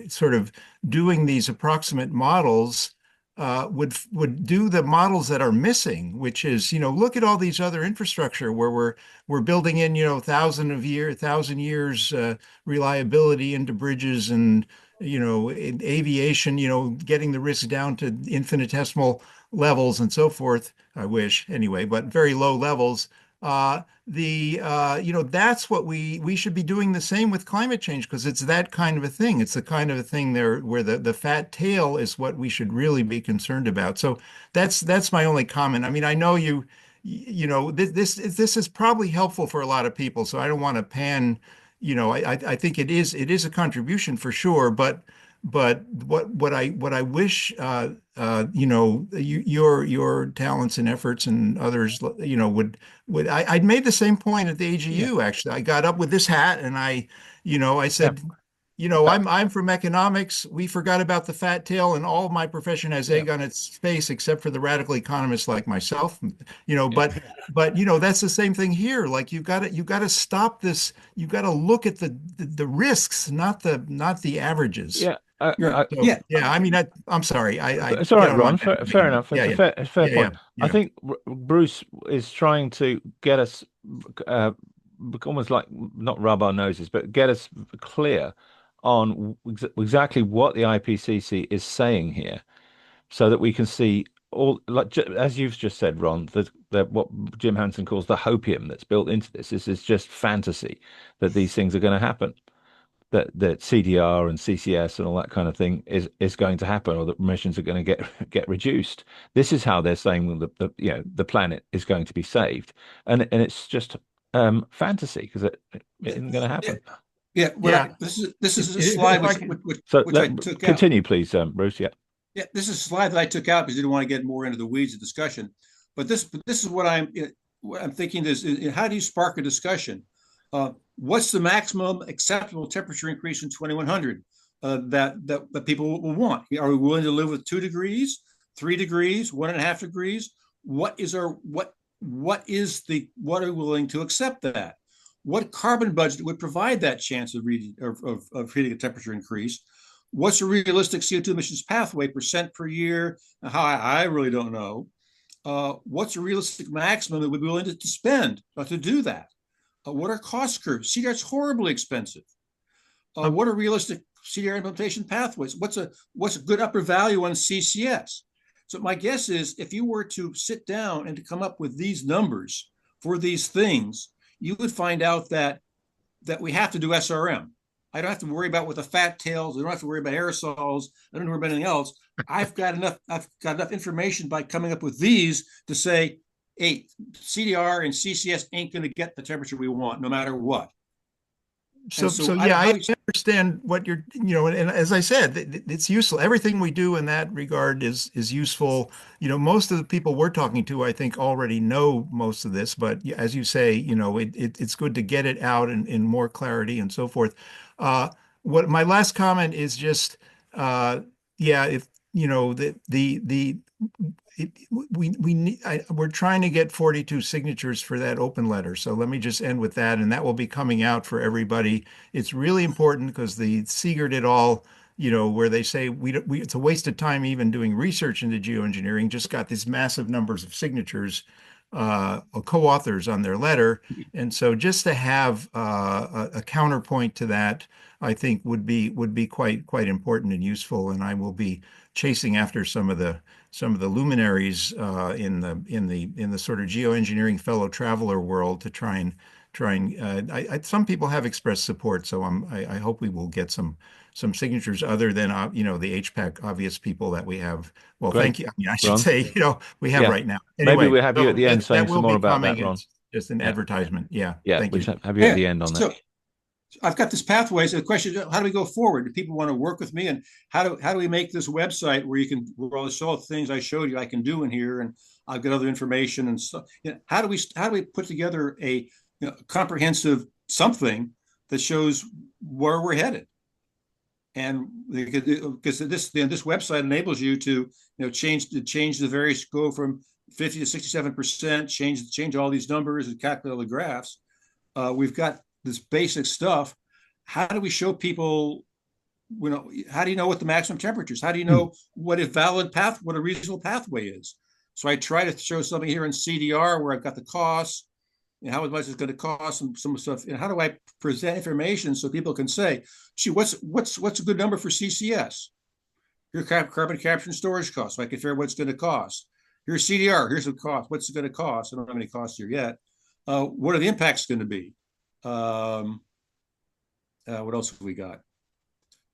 sort of doing these approximate models would do the models that are missing, which is look at all these other infrastructure where we're building in 1,000 years reliability into bridges and in aviation getting the risk down to infinitesimal levels and so forth. I wish anyway, but very low levels. That's what we should be doing the same with climate change, because it's that kind of a thing. It's the kind of a thing there where the fat tail is what we should really be concerned about. So that's my only comment. I mean, I know this is probably helpful for a lot of people, so I don't want to pan. I think it is a contribution for sure, but what I wish your talents and efforts and others would I'd made the same point at the AGU. Actually, I got up with this hat and I said I'm from economics. We forgot about the fat tail, and all of my profession has egg on its face, except for the radical economists like myself. But that's the same thing here. Like you've got to stop this. You've got to look at the risks, not the averages. Yeah. I mean, I'm sorry. It's all right, Ron. Fair enough. It's a fair point. Yeah. I think Bruce is trying to get us almost like not rub our noses, but get us clear on exactly what the IPCC is saying here, so that we can see all, like as you've just said, Ron, that what Jim Hansen calls the hopium that's built into this. This is just fantasy that these things are going to happen. That CDR and CCS and all that kind of thing is going to happen, or that emissions are going to get reduced. This is how they're saying the planet is going to be saved, and it's just fantasy, because it isn't going to happen. This is a slide which I took continue, out. Please, Bruce. Yeah, this is a slide that I took out because I didn't want to get more into the weeds of discussion. But this is what I'm thinking is how do you spark a discussion? What's the maximum acceptable temperature increase in 2100 that people will want? Are we willing to live with 2 degrees, 3 degrees, 1.5 degrees? What are we willing to accept that? What carbon budget would provide that chance of hitting a temperature increase? What's a realistic CO2 emissions pathway % per year? How I really don't know. What's a realistic maximum that we'd be willing to spend to do that? What are cost curves? CDR is horribly expensive. What are realistic CDR implementation pathways? What's a good upper value on CCS? So my guess is if you were to sit down and to come up with these numbers for these things, you would find out that we have to do SRM. I don't have to worry about with the fat tails. I don't have to worry about aerosols. I don't have to worry about anything else. I've got enough information by coming up with these to say, hey, CDR and CCS ain't going to get the temperature we want no matter what. So yeah, I understand what you're, and as I said, it's useful. Everything we do in that regard is useful. Most of the people we're talking to, I think, already know most of this, but as you say, it's good to get it out in more clarity and so forth. What my last comment is just, if we're trying to get 42 signatures for that open letter. So let me just end with that, and that will be coming out for everybody. It's really important because the Siegert et al., where they say it's a waste of time even doing research into geoengineering, just got these massive numbers of signatures, co-authors on their letter. And so just to have a counterpoint to that, I think would be quite important and useful. And I will be chasing after some of the luminaries in the sort of geoengineering fellow traveler world to try and some people have expressed support, so I hope we will get some signatures other than the HPAC obvious people that we have. Well, Great. thank you. I mean, I should Ron? say we have right now. Maybe Anyway, we'll have you at the end saying that some will more be about coming. that, Ron. It's just an advertisement. Yeah. Yeah. Thank We'll you. have you at the end on that. So I've got this pathway. So the question is, how do we go forward? Do people want to work with me? And how do we make this website where all the things I showed you I can do in here, and I've got other information and so how do we put together a comprehensive something that shows where we're headed? And because this website enables you to change the various, go from 50 to 67%, change all these numbers and calculate all the graphs. We've got this basic stuff. How do we show people, how do you know what the maximum temperature is? How do you know what a reasonable pathway is? So I try to show something here in CDR where I've got the costs and how much it's going to cost and some stuff. And how do I present information so people can say, gee, what's a good number for CCS? Your carbon capture and storage costs. So I can figure out what's going to cost. Here's CDR. Here's the cost. What's it going to cost? I don't have any costs here yet. What are the impacts going to be? What else have we got?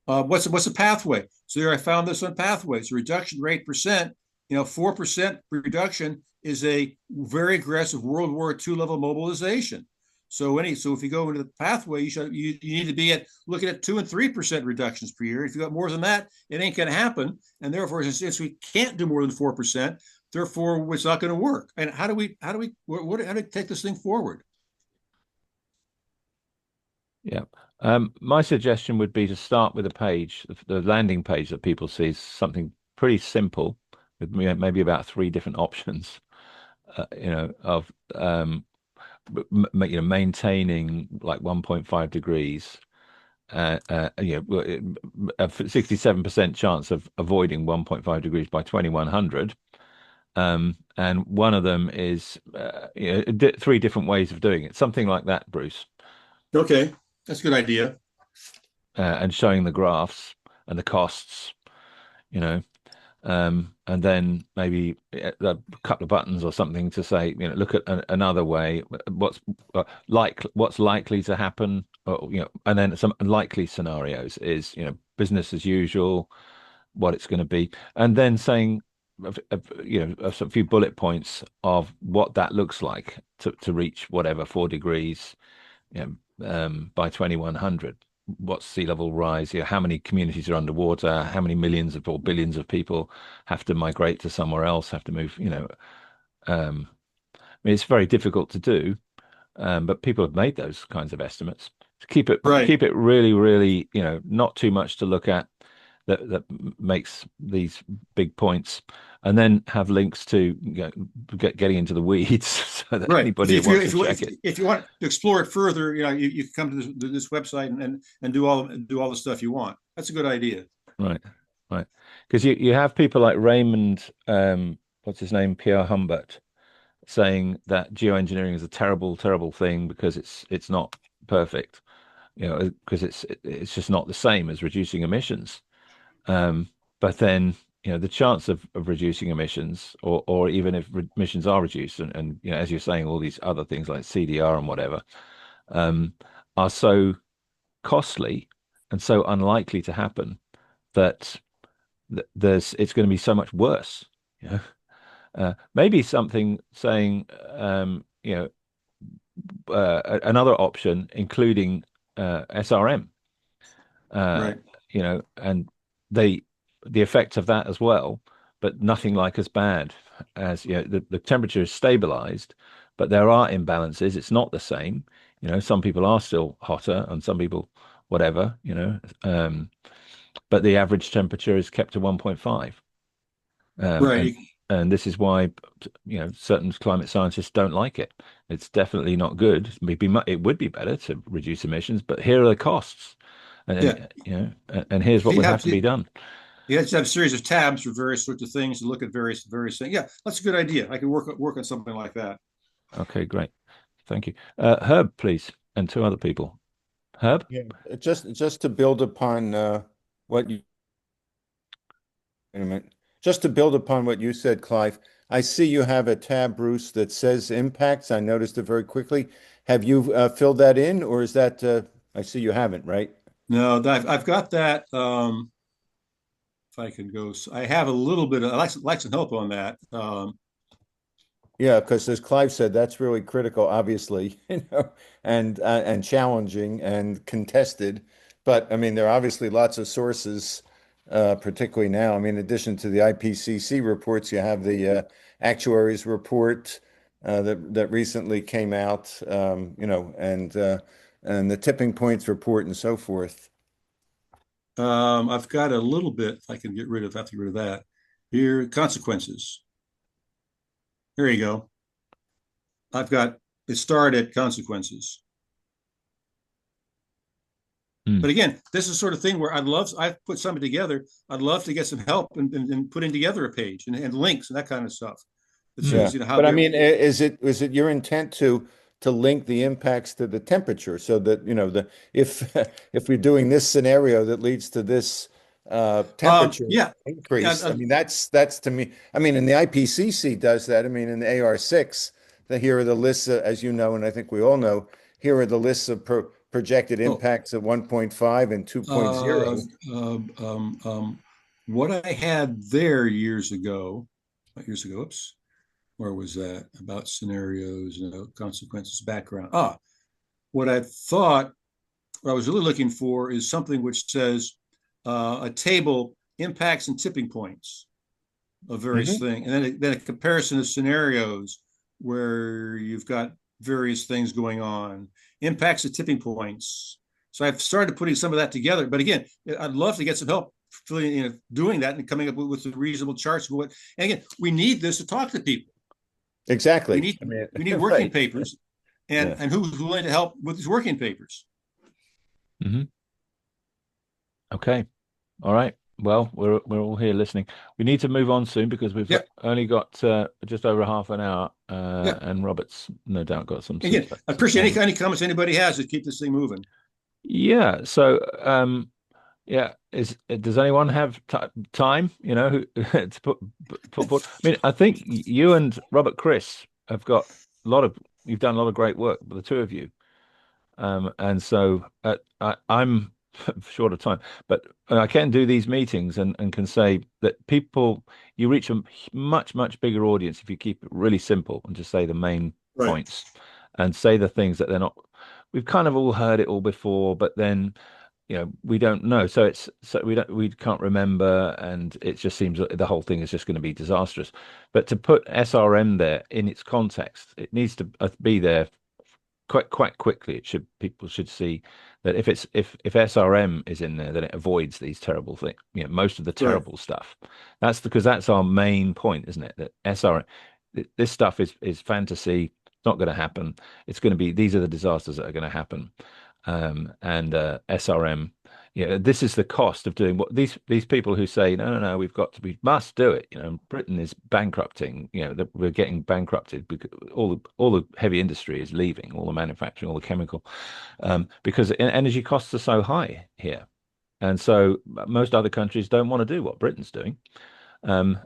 What's the pathway? So there I found this on pathways. Reduction rate percent, 4% reduction is a very aggressive World War II level mobilization. So if you go into the pathway, you need to be looking at 2 and 3% reductions per year. If you got more than that, it ain't going to happen. And therefore, since we can't do more than 4%, therefore it's not going to work. And how do we take this thing forward? Yeah. My suggestion would be to start with a page, the landing page that people see is something pretty simple with maybe about 3 different options, of maintaining like 1.5 degrees, a 67% chance of avoiding 1.5 degrees by 2100. And one of them is 3 different ways of doing it, something like that, Bruce. Okay. That's a good idea. And showing the graphs and the costs, and then maybe a couple of buttons or something to say, look at another way. What's likely to happen, or, and then some likely scenarios is, business as usual, what it's going to be, and then saying, a few bullet points of what that looks like to reach whatever 4 degrees. By 2100, what's sea level rise? How many communities are underwater? How many millions or billions of people have to migrate to somewhere else? Have to move? I mean, it's very difficult to do, but people have made those kinds of estimates. To keep it really, really, not too much to look at. That makes these big points, and then have links to getting into the weeds, so that anybody who wants to check it. If you want to explore it further, you can come to this website and do all the stuff you want. That's a good idea. Right. Because you have people like Raymond, what's his name, Pierre Humbert, saying that geoengineering is a terrible, terrible thing because it's not perfect, because it's just not the same as reducing emissions. But then, the chance of reducing emissions, or even if emissions are reduced, and as you're saying, all these other things like CDR and whatever, um, are so costly and so unlikely to happen that it's going to be so much worse. Maybe something saying, another option, including SRM, Right. and they the effects of that as well, but nothing like as bad as, the temperature is stabilized, but there are imbalances. It's not the same. Some people are still hotter and some people whatever, but the average temperature is kept to 1.5. Right. And this is why, certain climate scientists don't like it. It's definitely not good. It would be better to reduce emissions, but here are the costs, Yeah. and here's what would have to be done. You have to have a series of tabs for various sorts of things to look at various things. Yeah, that's a good idea. I can work on something like that. Okay, great. Thank you. Herb, please, and two other people. Herb? Yeah, just to build upon what you wait a minute. Just to build upon what you said, Clive, I see you have a tab, Bruce, that says impacts. I noticed it very quickly. Have you filled that in, or is that I see you haven't, right? No, I've got that. If I can go, I have a little bit of, I like some help on that. Yeah, because as Clive said, that's really critical, obviously, and challenging and contested. But I mean, there are obviously lots of sources, particularly now. I mean, in addition to the IPCC reports, you have the actuaries report that recently came out, and the tipping points report and so forth. I've got a little bit, if I can have to get rid of that. Here, consequences. Here you go. I've got it started at consequences. But again, this is the sort of thing where I've put something together. I'd love to get some help in putting together a page and links and that kind of stuff. That shows, how But I mean, is it your intent to link the impacts to the temperature so that, if we're doing this scenario that leads to this temperature increase, I mean, that's to me, I mean, and the IPCC does that. I mean, in the AR6, here are the lists, as you know, and I think we all know, here are the lists of projected impacts at 1.5 and 2.0. What I had there years ago, oops, where was that? About scenarios, consequences, background. What I thought, what I was really looking for is something which says a table, impacts and tipping points of various things, and then a comparison of scenarios where you've got various things going on, impacts and tipping points. So I've started putting some of that together. But again, I'd love to get some help doing that and coming up with reasonable charts. And again, we need this to talk to people. Exactly. We need working papers, and who's willing to help with these working papers. Okay. All right. Well, we're all here listening. We need to move on soon because we've only got just over half an hour, and Robert's no doubt got some. Again, I appreciate any comments anybody has to keep this thing moving. Yeah. So, does anyone have time? To put forward? I mean, I think you and Robert Chris have got you've done a lot of great work, the two of you, and so I'm short of time, but I can do these meetings and can say that you reach a much, much bigger audience if you keep it really simple and just say the main points and say the things that they're not. We've kind of all heard it all before, but then we don't know. So we can't remember, and it just seems that the whole thing is just going to be disastrous. But to put SRM there in its context, it needs to be there quite quickly. People should see that if SRM is in there, then it avoids these terrible things. Most of the terrible stuff. That's because that's our main point, isn't it? That SRM, this stuff is fantasy. It's not going to happen. It's going to be, these are the disasters that are going to happen. And SRM this is the cost of doing what these people who say, no, we must do it. Britain is bankrupting, that we're getting bankrupted because all the heavy industry is leaving, all the manufacturing, all the chemical, because energy costs are so high here. And so most other countries don't want to do what Britain's doing. And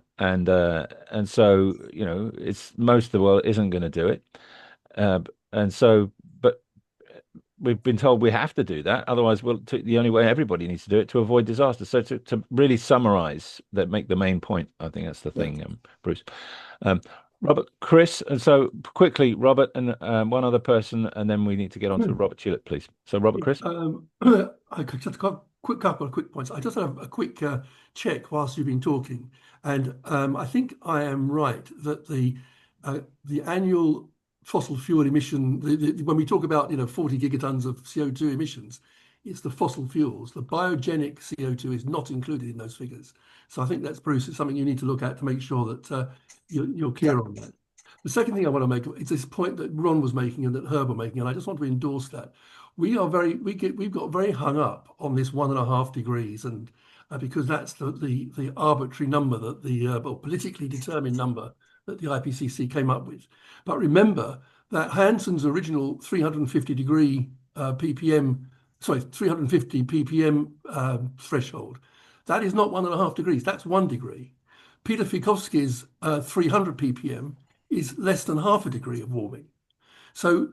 so, it's most of the world isn't going to do it. And so, but we've been told we have to do that. Otherwise, the only way everybody needs to do it to avoid disaster. So to really summarize make the main point, I think that's the thing, Bruce. Robert, Chris, and so quickly, Robert and one other person, and then we need to get on to Robert Tulip, please. So Robert, Chris. I could just a couple of quick points. I just have a quick check whilst you've been talking, and I think I am right that the annual fossil fuel emission, when we talk about 40 gigatons of CO2 emissions, it's the fossil fuels. The biogenic CO2 is not included in those figures. So I think that's, Bruce, it's something you need to look at to make sure that you're clear on that. The second thing I want to make is this point that Ron was making and that Herb were making, and I just want to endorse that. We've got very hung up on this 1.5 degrees, and because that's the arbitrary number that politically determined number that the IPCC came up with. But remember that Hansen's original 350 ppm threshold, that is not 1.5 degrees, that's 1 degree. Peter Fikowski's 300 ppm is less than half a degree of warming. So,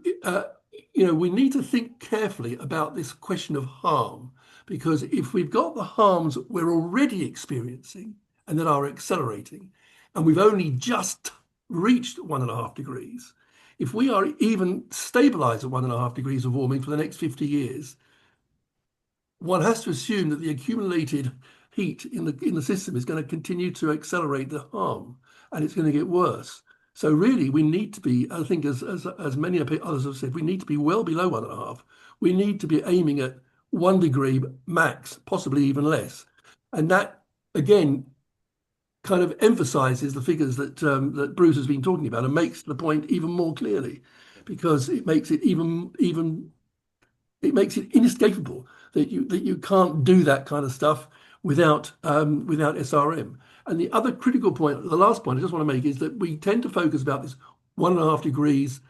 we need to think carefully about this question of harm, because if we've got the harms we're already experiencing and that are accelerating, and we've only just reached 1.5 degrees, if we are even stabilized at 1.5 degrees of warming for the next 50 years, one has to assume that the accumulated heat in the system is going to continue to accelerate the harm, and it's going to get worse. So really, we need to be, I think, as many others have said, we need to be well below 1.5. We need to be aiming at 1 degree max, possibly even less. And that, again, kind of emphasizes the figures that that Bruce has been talking about and makes the point even more clearly, because it makes it it makes it inescapable that you can't do that kind of stuff without SRM. And the other critical point, the last point I just want to make, is that we tend to focus about this 1.5 degrees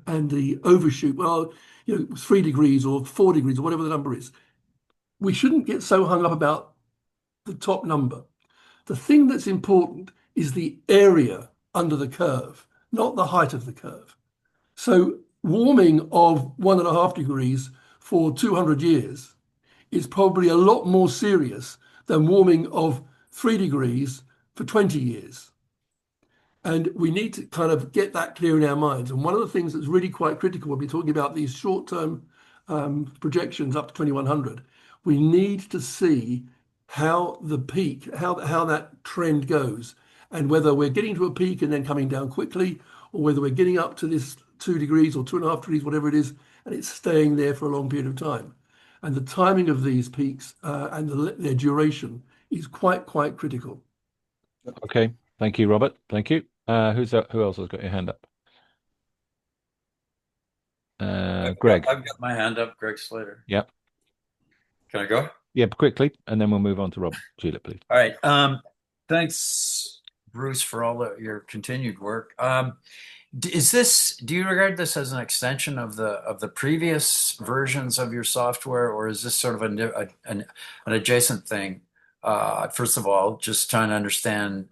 and the overshoot. Well, 3 degrees or 4 degrees or whatever the number is. We shouldn't get so hung up about the top number. The thing that's important is the area under the curve, not the height of the curve. So warming of 1.5 degrees for 200 years is probably a lot more serious than warming of 3 degrees for 20 years. And we need to kind of get that clear in our minds. And one of the things that's really quite critical when we're talking about these short-term projections up to 2100, we need to see how the peak, how that trend goes, and whether we're getting to a peak and then coming down quickly, or whether we're getting up to this 2 degrees or 2.5 degrees, whatever it is, and it's staying there for a long period of time. And the timing of these peaks and their duration is quite critical. Okay, thank you, Robert. Thank you. Who else has got your hand up? Greg. I've got my hand up. Greg Slater. Yep. Can I go? Yeah, quickly, and then we'll move on to Robert Tulip, please. All right. Thanks, Bruce, for all your continued work. Do you regard this as an extension of the previous versions of your software, or is this sort of an adjacent thing? First of all, just trying to understand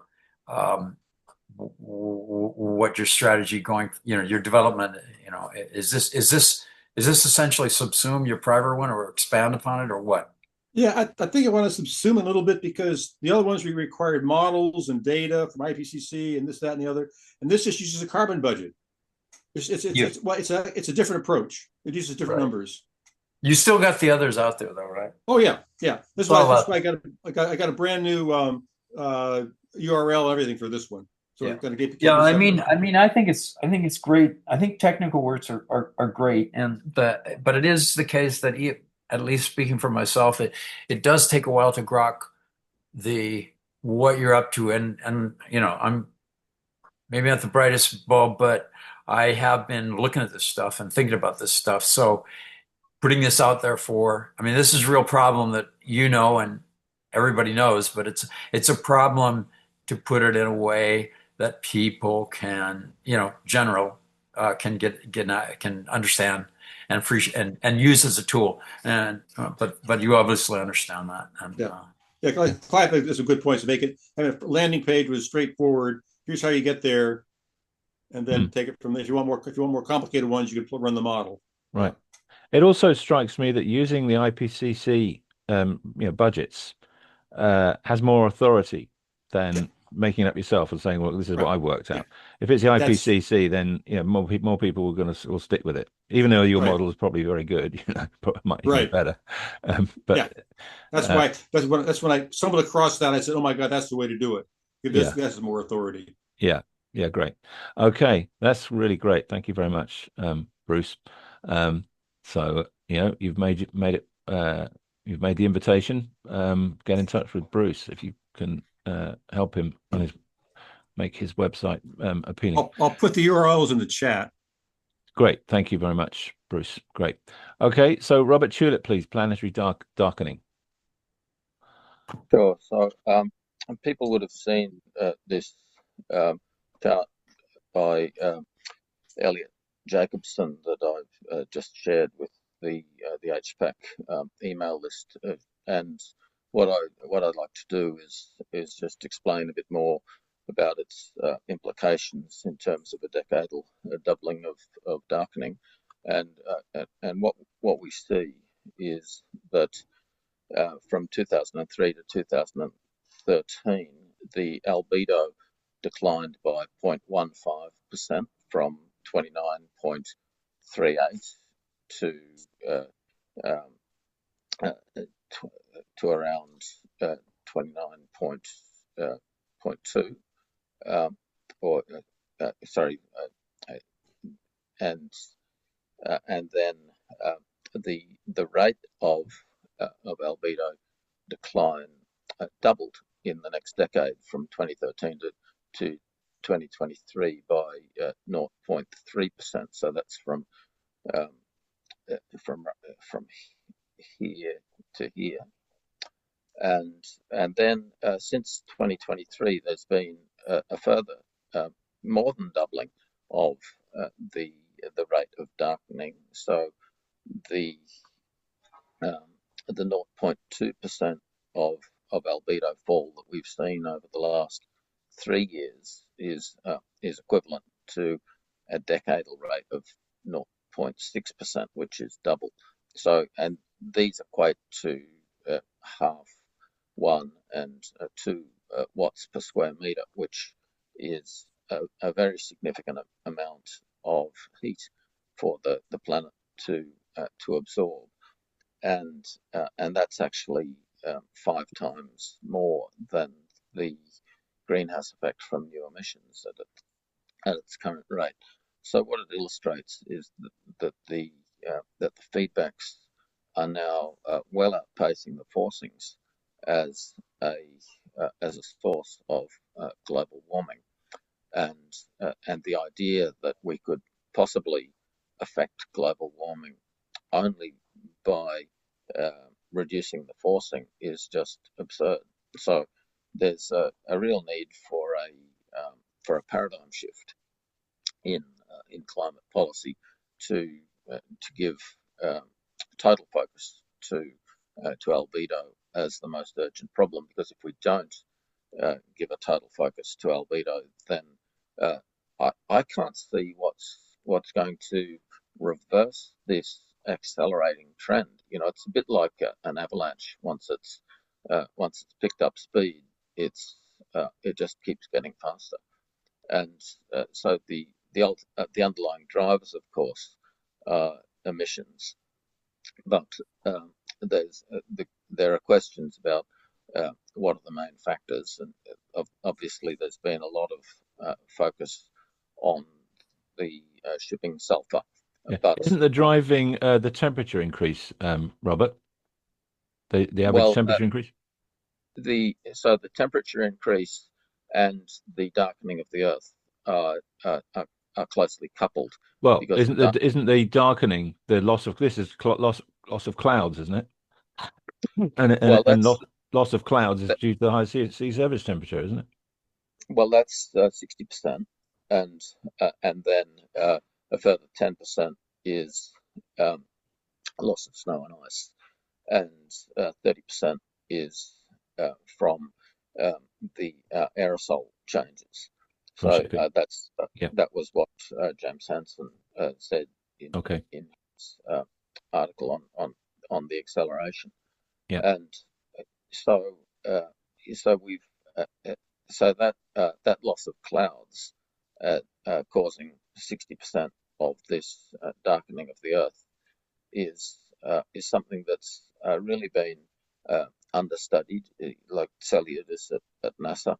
what your strategy going, your development, is this essentially subsume your prior one or expand upon it, or what? Yeah, I think I want to subsume a little bit, because the other ones we required models and data from IPCC and this, that, and the other, and this just uses a carbon budget. It's a different approach. It uses different numbers. You still got the others out there, though, right? Oh yeah. That's why I got a brand new URL, everything for this one. So we're going to get. Yeah, I mean, I think it's great. I think technical words are great, but it is the case that at least speaking for myself, it does take a while to grok what you're up to, and I'm maybe not the brightest bulb, but I have been looking at this stuff and thinking about this stuff. So putting this out there this is a real problem that you know, and everybody knows, but it's a problem to put it in a way that people can, general can understand and and use as a tool. And but you obviously understand that. And, yeah, Clive is a good point to make it. Have a landing page was straightforward. Here's how you get there, and then take it from there. If you want more complicated ones, you can run the model. Right. It also strikes me that using the IPCC budgets has more authority than making it up yourself and saying, well, this is what I worked out. If it's the IPCC, then more people will stick with it, even though your model is probably very good. Might be better. But that's why that's when I stumbled across that. I said, oh my God, that's the way to do it. This has more authority. Yeah, great. Okay, that's really great. Thank you very much, Bruce. So you've made it. You've made the invitation. Get in touch with Bruce if you can help him on make his website appealing. I'll put the URLs in the chat. Great. Thank you very much, Bruce. Great. Okay. So Robert Tulip, please. Planetary darkening. Sure. So people would have seen this chart by Elliot Jacobson that I've just shared with the HPAC email list, and what I'd like to do is just explain a bit more about its implications in terms of a decadal doubling of darkening, and what we see is that from 2003 to 2013, the albedo declined by 0.15% from 29.38 to around 29.2, and then the rate of albedo decline doubled in the next decade from 2013 to 2023 by 0.3%. So that's from here to here, and then since 2023, there's been a further more than doubling of the rate of darkening. So the 0.2% of albedo fall that we've seen over the last 3 years is equivalent to a decadal rate of 0.6%, which is double. So, and these equate to half 1 and 2 watts per square meter, which is a very significant amount of heat for the planet to absorb, and that's actually 5 times more than the greenhouse effect from new emissions at its current rate. So what it illustrates is that the feedbacks are now well outpacing the forcings as a source of global warming, and the idea that we could possibly affect global warming only by reducing the forcing is just absurd. So there's a real need for a paradigm shift in climate policy to give total focus to albedo as the most urgent problem, because if we don't give a total focus to albedo, then I can't see what's going to reverse this accelerating trend. It's a bit like an avalanche. Once it's picked up speed, it just keeps getting faster. And so the underlying drivers, of course, are emissions, but there are questions about what are the main factors, and obviously there's been a lot of focus on the shipping sulfur. Yeah. But isn't the driving the temperature increase, Robert? The average temperature increase? So the temperature increase and the darkening of the Earth are closely coupled. Well, isn't the darkening the loss of loss of clouds, isn't it? And that's loss of clouds is that, due to the high sea surface temperature, isn't it? well, that's 60%, and then a further 10% is um, loss of snow and ice, and 30% is from the aerosol changes. So Shipping. Yeah. that was what James Hansen said in Okay. his article on the acceleration. Yeah. And so so we've so that loss of clouds causing 60% of this darkening of the Earth is something that's really been understudied. Like Celiadis at NASA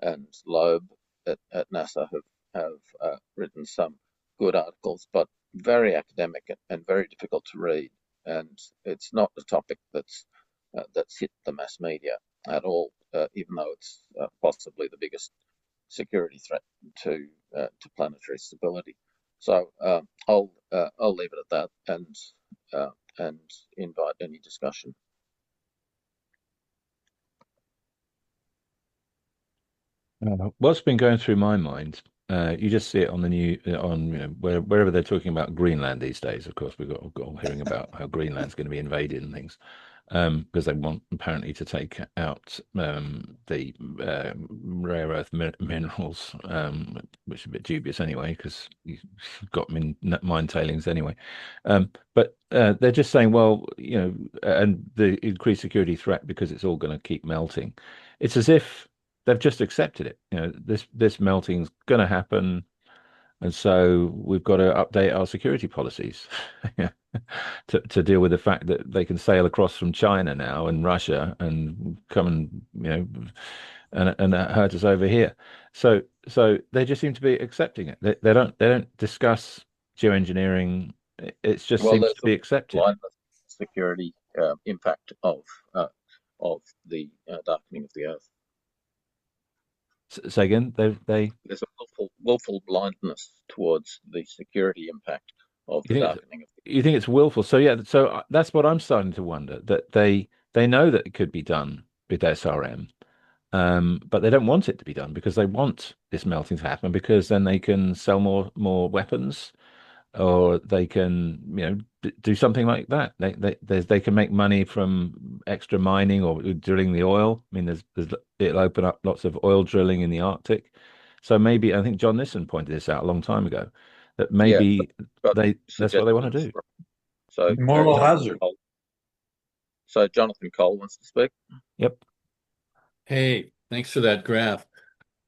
and Loeb at NASA have written some good articles, but very academic and very difficult to read. And it's not a topic that's hit the mass media at all, even though it's possibly the biggest security threat to planetary stability. So I'll leave it at that and invite any discussion. What's been going through my mind, you just see it on the wherever they're talking about Greenland these days. Of course, we've got hearing about how Greenland's going to be invaded and things, because they want apparently to take out the rare earth minerals, which is a bit dubious anyway, because you've got mine tailings anyway. But they're just saying, well, and the increased security threat because it's all going to keep melting. It's as if they've just accepted it. This melting's going to happen, and so we've got to update our security policies to deal with the fact that they can sail across from China now and Russia and come and hurt us over here. So they just seem to be accepting it. They don't discuss geoengineering. It just seems to be accepted. Security impact of the darkening of the Earth. Say again, there's a willful blindness towards the security impact of the darkening of the Earth. You think it's willful? So yeah, so that's what I'm starting to wonder, that they know that it could be done with SRM, but they don't want it to be done because they want this melting to happen because then they can sell more weapons, or they can do something like that. They can make money from extra mining or drilling the oil. I mean, it'll open up lots of oil drilling in the Arctic. So maybe, I think John Nissen pointed this out a long time ago, that maybe that's what they want to do. So moral hazard. So Jonathan Cole wants to speak. Yep. Hey, thanks for that graph.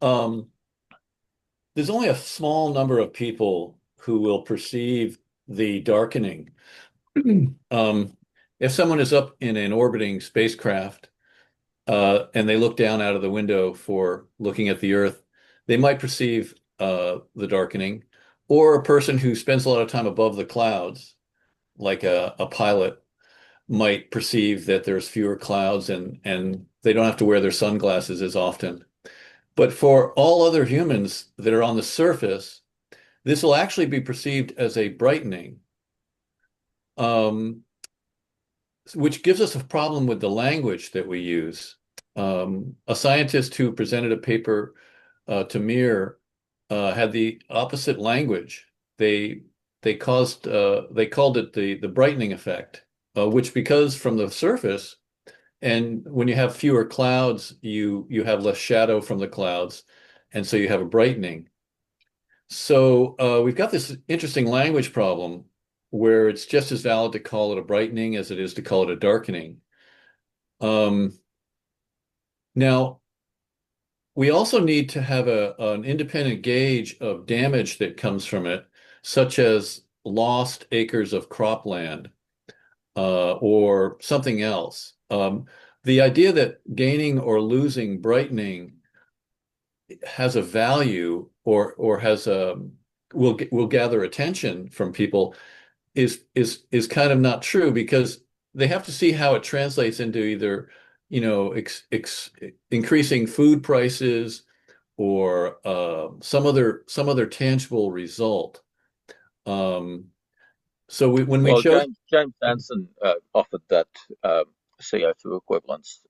There's only a small number of people who will perceive the darkening. If someone is up in an orbiting spacecraft and they look down out of the window for looking at the Earth, they might perceive the darkening. Or a person who spends a lot of time above the clouds, like a pilot, might perceive that there's fewer clouds and they don't have to wear their sunglasses as often. But for all other humans that are on the surface, this will actually be perceived as a brightening, which gives us a problem with the language that we use. A scientist who presented a paper to Mir had the opposite language. They called it the brightening effect, which, because from the surface, and when you have fewer clouds, you have less shadow from the clouds, and so you have a brightening. So we've got this interesting language problem where it's just as valid to call it a brightening as it is to call it a darkening. Now, we also need to have an independent gauge of damage that comes from it, such as lost acres of cropland or something else. The idea that gaining or losing brightening has a value or has will gather attention from people is kind of not true, because they have to see how it translates into either increasing food prices or some other tangible result. So when we chose James Hansen offered that CO2 equivalents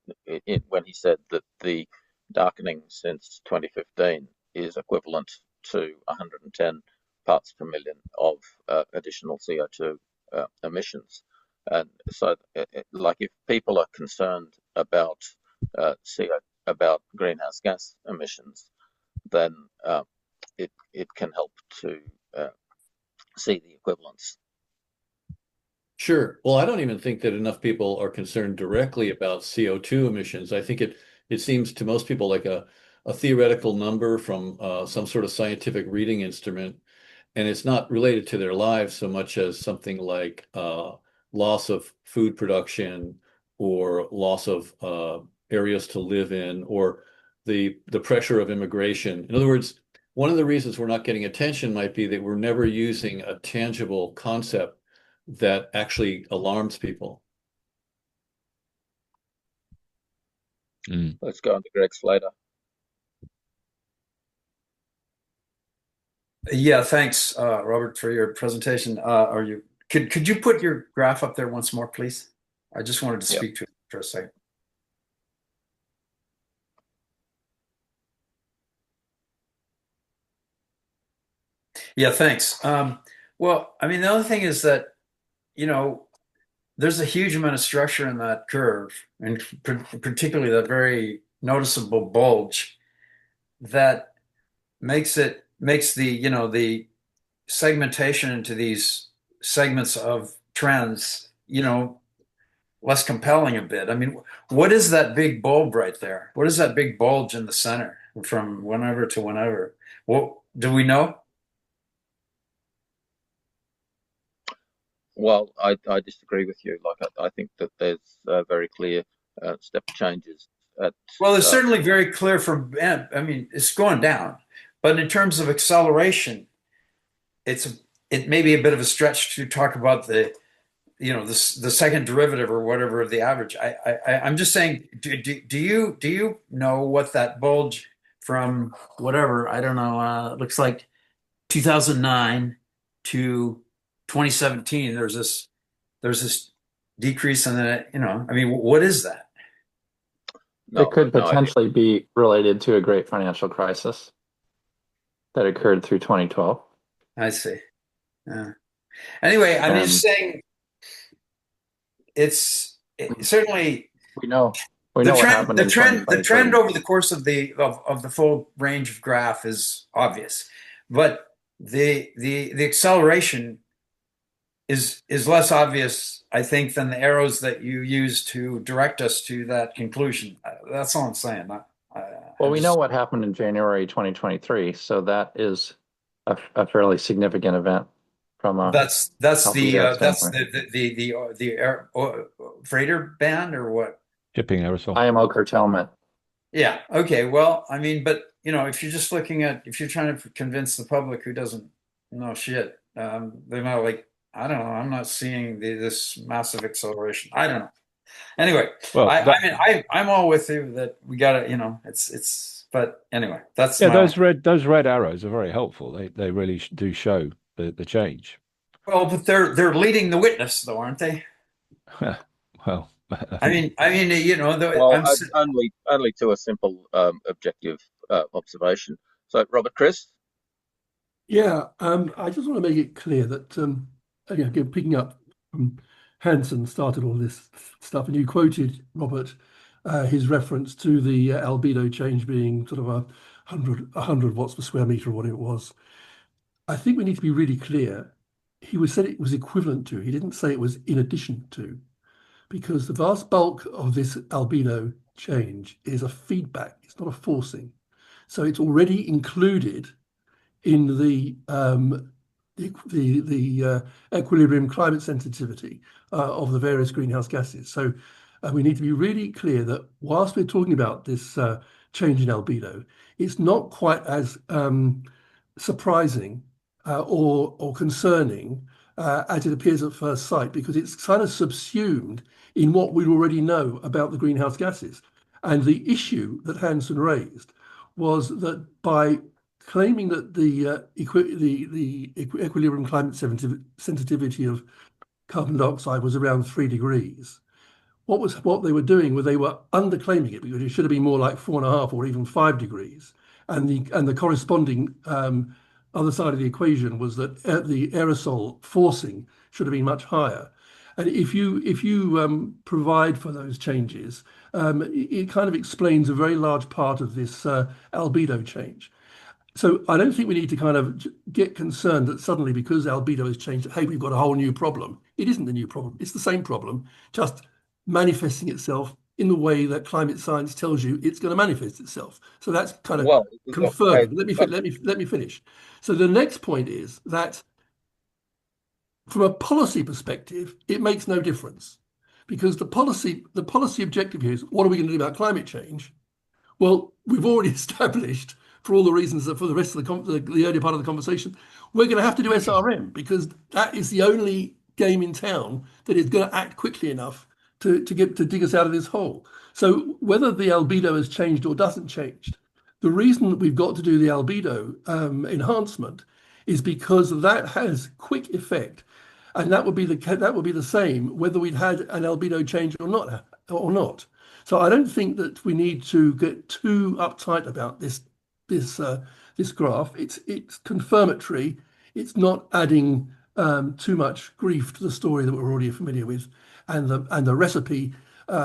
when he said that the darkening since 2015 is equivalent to 110 parts per million of additional CO2 emissions. And so, like, if people are concerned about about greenhouse gas emissions, then it can help to see the equivalence. Sure. Well, I don't even think that enough people are concerned directly about CO2 emissions. I think it seems to most people like a theoretical number from some sort of scientific reading instrument, and it's not related to their lives so much as something like loss of food production or loss of areas to live in, or the pressure of immigration. In other words, one of the reasons we're not getting attention might be that we're never using a tangible concept that actually alarms people. Let's go on to Greg Slater. Yeah, thanks, Robert, for your presentation. Could you put your graph up there once more, please? I just wanted to speak to it for a second. Yeah, thanks. Well, I mean, the other thing is that, there's a huge amount of structure in that curve, and particularly that very noticeable bulge that makes the, the segmentation into these segments of trends, less compelling a bit. I mean, what is that big bulb right there? What is that big bulge in the center from whenever to whenever? What do we know? Well, I disagree with you. Like, I think that there's very clear step changes. Well, it's certainly very clear from, I mean, it's going down. But in terms of acceleration, it may be a bit of a stretch to talk about the second derivative or whatever of the average. I'm just saying, do you know what that bulge from whatever, I don't know, it looks like 2009 to 2017, there's this decrease in the, I mean, what is that? It could potentially be related to a great financial crisis that occurred through 2012. I see. Yeah. Anyway, I'm just saying it's certainly we know what happened. The trend over the course of the full range of graph is obvious, but the acceleration is less obvious, I think, than the arrows that you use to direct us to that conclusion. That's all I'm saying. Well, we know what happened in January 2023, so that is a fairly significant event. From that's the freighter ban or what? Shipping aerosol. IMO curtailment. Yeah. Okay. Well, I mean, but if you're just if you're trying to convince the public who doesn't know shit, they might I don't know. I'm not seeing this massive acceleration. I don't know. Anyway, well, I'm all with you that we got to, it's. But anyway, that's those red arrows are very helpful. They really do show the change. Well, but they're leading the witness, though, aren't they? Well, I mean, only to a simple objective observation. So, Robert, Chris. Yeah, I just want to make it clear that again, picking up from Hansen started all this stuff, and you quoted, Robert, his reference to the albedo change being sort of 100 watts per square meter or what it was. I think we need to be really clear. He said it was equivalent to. He didn't say it was in addition to, because the vast bulk of this albedo change is a feedback. It's not a forcing. So it's already included in the equilibrium climate sensitivity of the various greenhouse gases. So we need to be really clear that whilst we're talking about this change in albedo, it's not quite as surprising or concerning as it appears at first sight, because it's kind of subsumed in what we already know about the greenhouse gases. And the issue that Hansen raised was that by claiming that the equilibrium climate sensitivity of carbon dioxide was around 3 degrees, what they were doing was they were underclaiming it, because it should have been more like 4.5 or even 5 degrees. And the corresponding other side of the equation was that the aerosol forcing should have been much higher. And if you provide for those changes, it kind of explains a very large part of this albedo change. So I don't think we need to kind of get concerned that suddenly, because albedo has changed, hey, we've got a whole new problem. It isn't a new problem. It's the same problem, just manifesting itself in the way that climate science tells you it's going to manifest itself. So that's kind of confirmed. Let me finish. So the next point is that from a policy perspective, it makes no difference, because the policy objective here is, what are we going to do about climate change? Well, we've already established, for all the reasons that for the rest of the earlier part of the conversation, we're going to have to do SRM, because that is the only game in town that is going to act quickly enough to dig us out of this hole. So whether the albedo has changed or doesn't change, the reason that we've got to do the albedo enhancement is because that has quick effect, and that would be the same whether we'd had an albedo change or not. So I don't think that we need to get too uptight about this graph. It's confirmatory. It's not adding too much grief to the story that we're already familiar with, and the recipe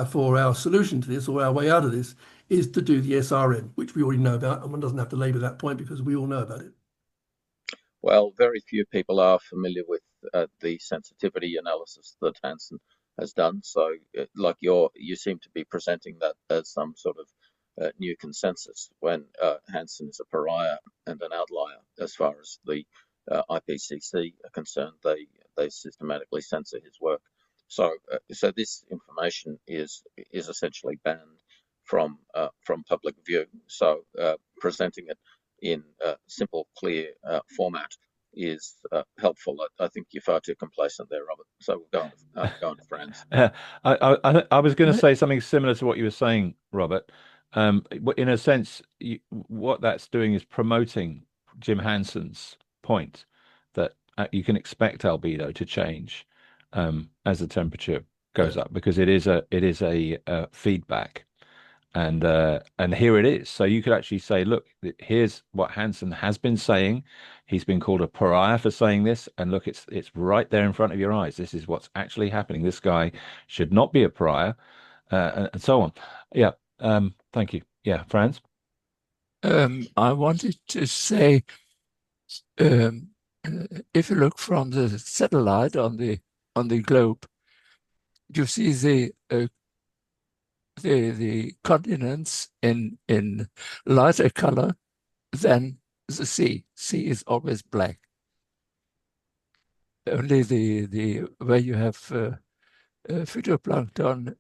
for our solution to this, or our way out of this, is to do the SRM, which we already know about, and one doesn't have to labour that point because we all know about it. Well, very few people are familiar with the sensitivity analysis that Hansen has done. So, like you seem to be presenting that as some sort of new consensus, when Hansen is a pariah and an outlier as far as the IPCC are concerned. They systematically censor his work. So this information is essentially banned from public view. So presenting it in simple, clear format is helpful. I think you're far too complacent there, Robert. So we'll go on to Franz. I was going to say something similar to what you were saying, Robert. In a sense, what that's doing is promoting Jim Hansen's point that you can expect albedo to change as the temperature goes up, because it is a feedback. And here it is. So you could actually say, look, here's what Hansen has been saying. He's been called a pariah for saying this. And look, it's right there in front of your eyes. This is what's actually happening. This guy should not be a pariah, and so on. Yeah. Thank you. Yeah, Franz? I wanted to say, if you look from the satellite on the globe, you see the continents in lighter color than the sea. Sea is always black. Only the where you have phytoplankton,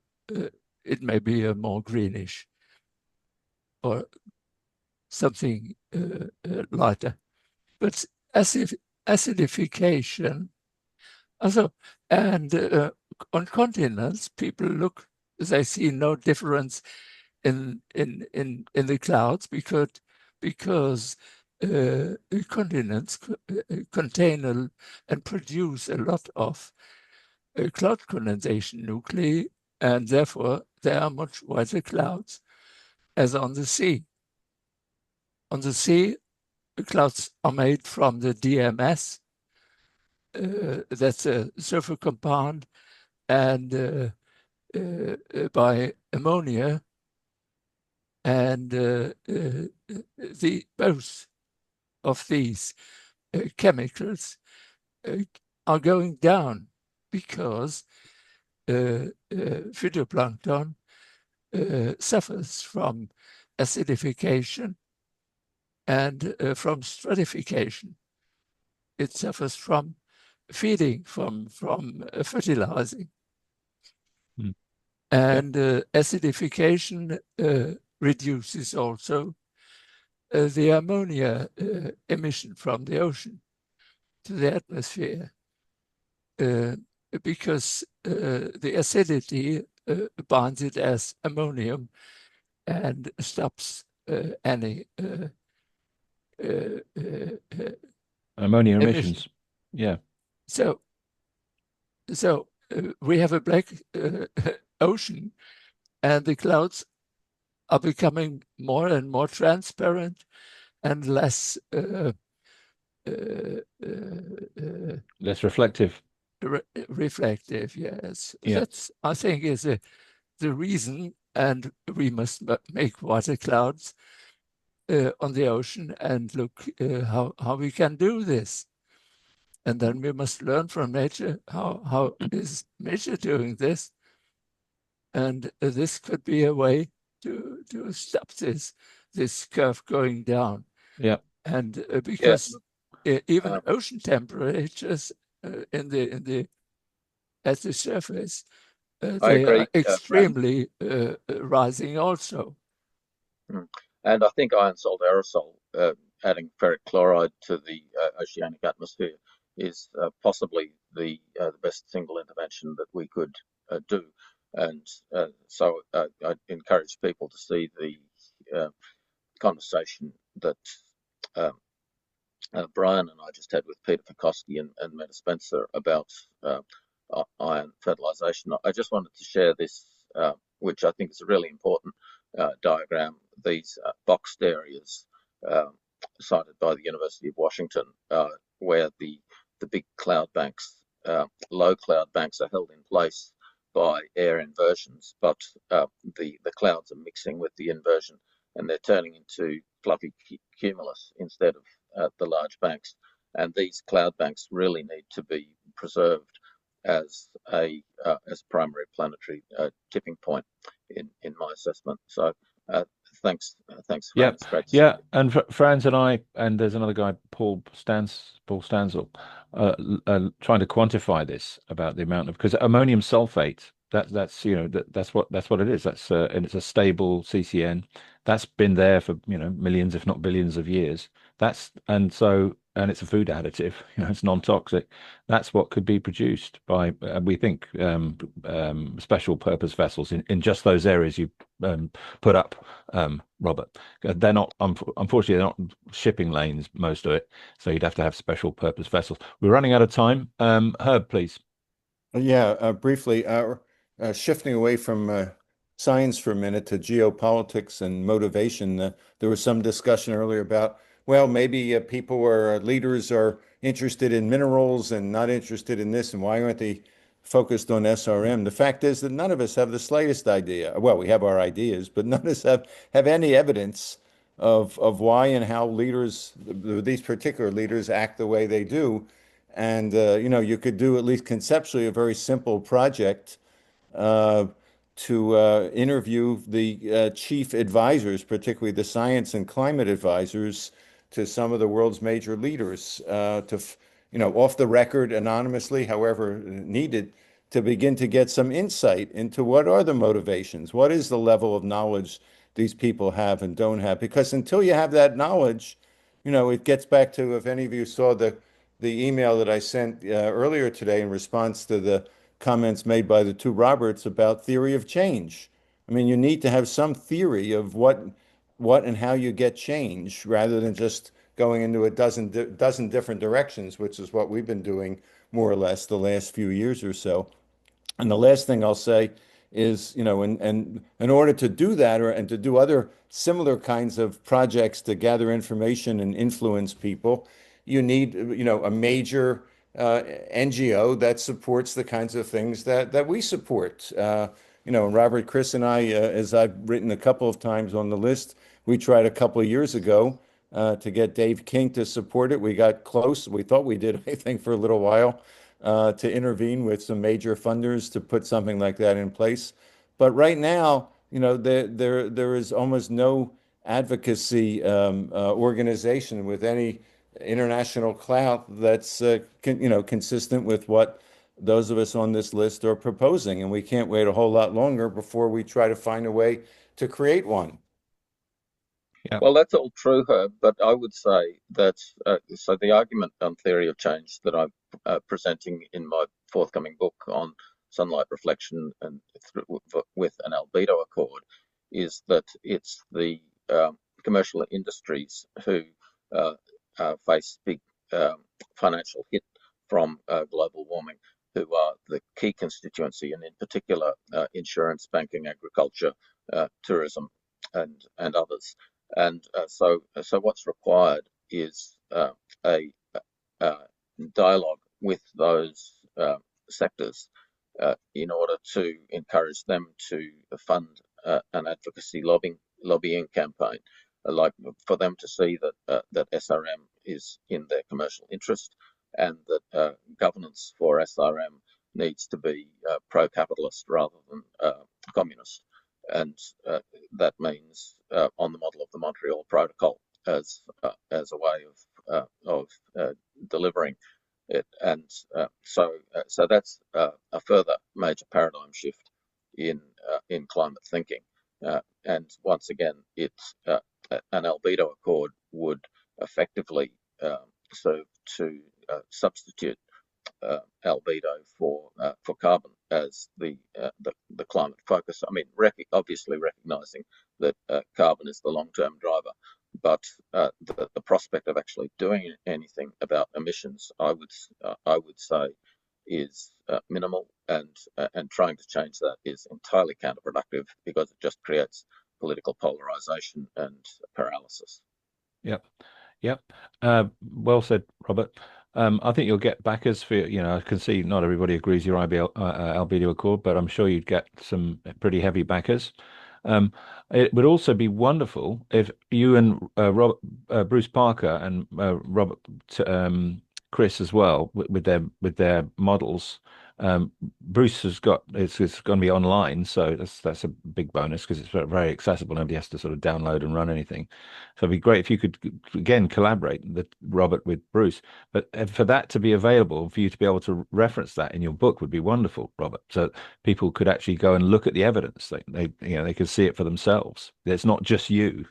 it may be a more greenish or something lighter. But acidification also, and on continents, people look, they see no difference in the clouds because continents contain and produce a lot of cloud condensation nuclei, and therefore there are much whiter clouds as on the sea. On the sea, the clouds are made from the DMS, that's a sulfur compound, and by ammonia, and both of these chemicals are going down because phytoplankton suffers from acidification and from stratification. It suffers from feeding, from fertilizing. And acidification reduces also the ammonia emission from the ocean to the atmosphere, because the acidity binds it as ammonium and stops any ammonia emissions. Yeah. So we have a black ocean, and the clouds are becoming more and more transparent and less less reflective. Reflective. Yes, Yeah. that's, I think, is the reason, and we must make water clouds on the ocean and look how we can do this. And then we must learn from nature how is nature doing this, and this could be a way to stop this curve going down. Yeah. And because even ocean temperatures at the surface, they agree, are extremely rising also. And I think iron salt aerosol, adding ferric chloride to the oceanic atmosphere, is possibly the best single intervention that we could do. And so I'd encourage people to see the conversation that Brian and I just had with Peter Fikowski and Meta Spencer about iron fertilization. I just wanted to share this, which I think is a really important diagram. These boxed areas cited by the University of Washington, where the big cloud banks, low cloud banks, are held in place by air inversions, but the clouds are mixing with the inversion, and they're turning into fluffy cumulus instead of the large banks. And these cloud banks really need to be preserved as a primary planetary tipping point in my assessment. So thanks, Franz. Yeah, Great to see yeah. you. And Franz and I, and there's another guy, Paul Stanzel, trying to quantify this about the amount of, because ammonium sulfate, that's that's what it is. That's and it's a stable CCN that's been there for millions, if not billions of years. And it's a food additive. It's non-toxic. That's what could be produced by we think special purpose vessels in just those areas you put up, Robert. They're not, unfortunately, they're not shipping lanes, most of it. So you'd have to have special purpose vessels. We're running out of time. Herb, please. Yeah, briefly, shifting away from science for a minute to geopolitics and motivation. There was some discussion earlier about, well, maybe people or leaders are interested in minerals and not interested in this, and why aren't they focused on SRM? The fact is that none of us have the slightest idea. Well, we have our ideas, but none of us have any evidence of why and how leaders, these particular leaders, act the way they do. And you could do, at least conceptually, a very simple project to interview the chief advisors, particularly the science and climate advisors, to some of the world's major leaders, off the record, anonymously, however needed, to begin to get some insight into what are the motivations, what is the level of knowledge these people have and don't have. Because until you have that knowledge, it gets back to, if any of you saw the email that I sent earlier today in response to the comments made by the two Roberts about theory of change. I mean, you need to have some theory of what and how you get change, rather than just going into a dozen different directions, which is what we've been doing more or less the last few years or so. And the last thing I'll say is, and in order to do that, and to do other similar kinds of projects to gather information and influence people, you need, a major NGO that supports the kinds of things that we support. Robert, Chris, and I, as I've written a couple of times on the list, we tried a couple of years ago to get Dave King to support it. We got close. We thought we did, I think, for a little while, to intervene with some major funders to put something like that in place. But right now, there is almost no advocacy organization with any international clout that's consistent with what those of us on this list are proposing, and we can't wait a whole lot longer before we try to find a way to create one. Yeah. Well, that's all true, Herb, but I would say that so the argument on theory of change that I'm presenting in my forthcoming book on sunlight reflection and with an albedo accord is that it's the commercial industries who face big financial hit from global warming. who are the key constituency, and in particular insurance, banking, agriculture, tourism, and others. And so what's required is a dialogue with those sectors in order to encourage them to fund an advocacy lobbying campaign, like for them to see that that SRM is in their commercial interest, and that governance for SRM needs to be pro-capitalist rather than communist. And that means on the model of the Montreal Protocol as a way of delivering it. And so that's a further major paradigm shift in climate thinking. And once again, it's an albedo accord would effectively serve to substitute albedo for carbon as the climate focus. I mean, obviously recognizing that carbon is the long-term driver, but the prospect of actually doing anything about emissions, I would say, is minimal, and trying to change that is entirely counterproductive because it just creates political polarization and paralysis. Yep. Well said, Robert. I think you'll get backers for, I can see not everybody agrees your albedo accord, but I'm sure you'd get some pretty heavy backers. It would also be wonderful if you and Bruce Parker and Robert Chris as well with their models. Bruce has got it's going to be online, so that's a big bonus because it's very accessible. Nobody has to sort of download and run anything. So it'd be great if you could again collaborate Robert with Bruce. But for that to be available, for you to be able to reference that in your book would be wonderful, Robert. So people could actually go and look at the evidence. They could see it for themselves. It's not just you,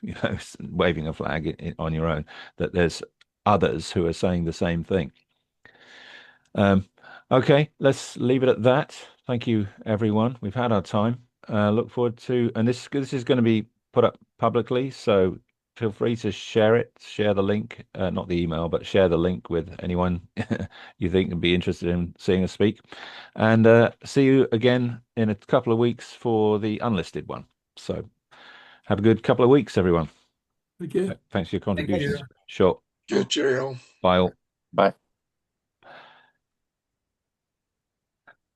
waving a flag on your own. That there's others who are saying the same thing. Okay, let's leave it at that. Thank you, everyone. We've had our time. Look forward to, and this is going to be put up publicly, so feel free to share it, share the link, not the email, but share the link with anyone you think would be interested in seeing us speak. And see you again in a couple of weeks for the unlisted one. So have a good couple of weeks, everyone. Okay. Thanks for your contributions. Sure. Good, cheerio. Bye all. Bye.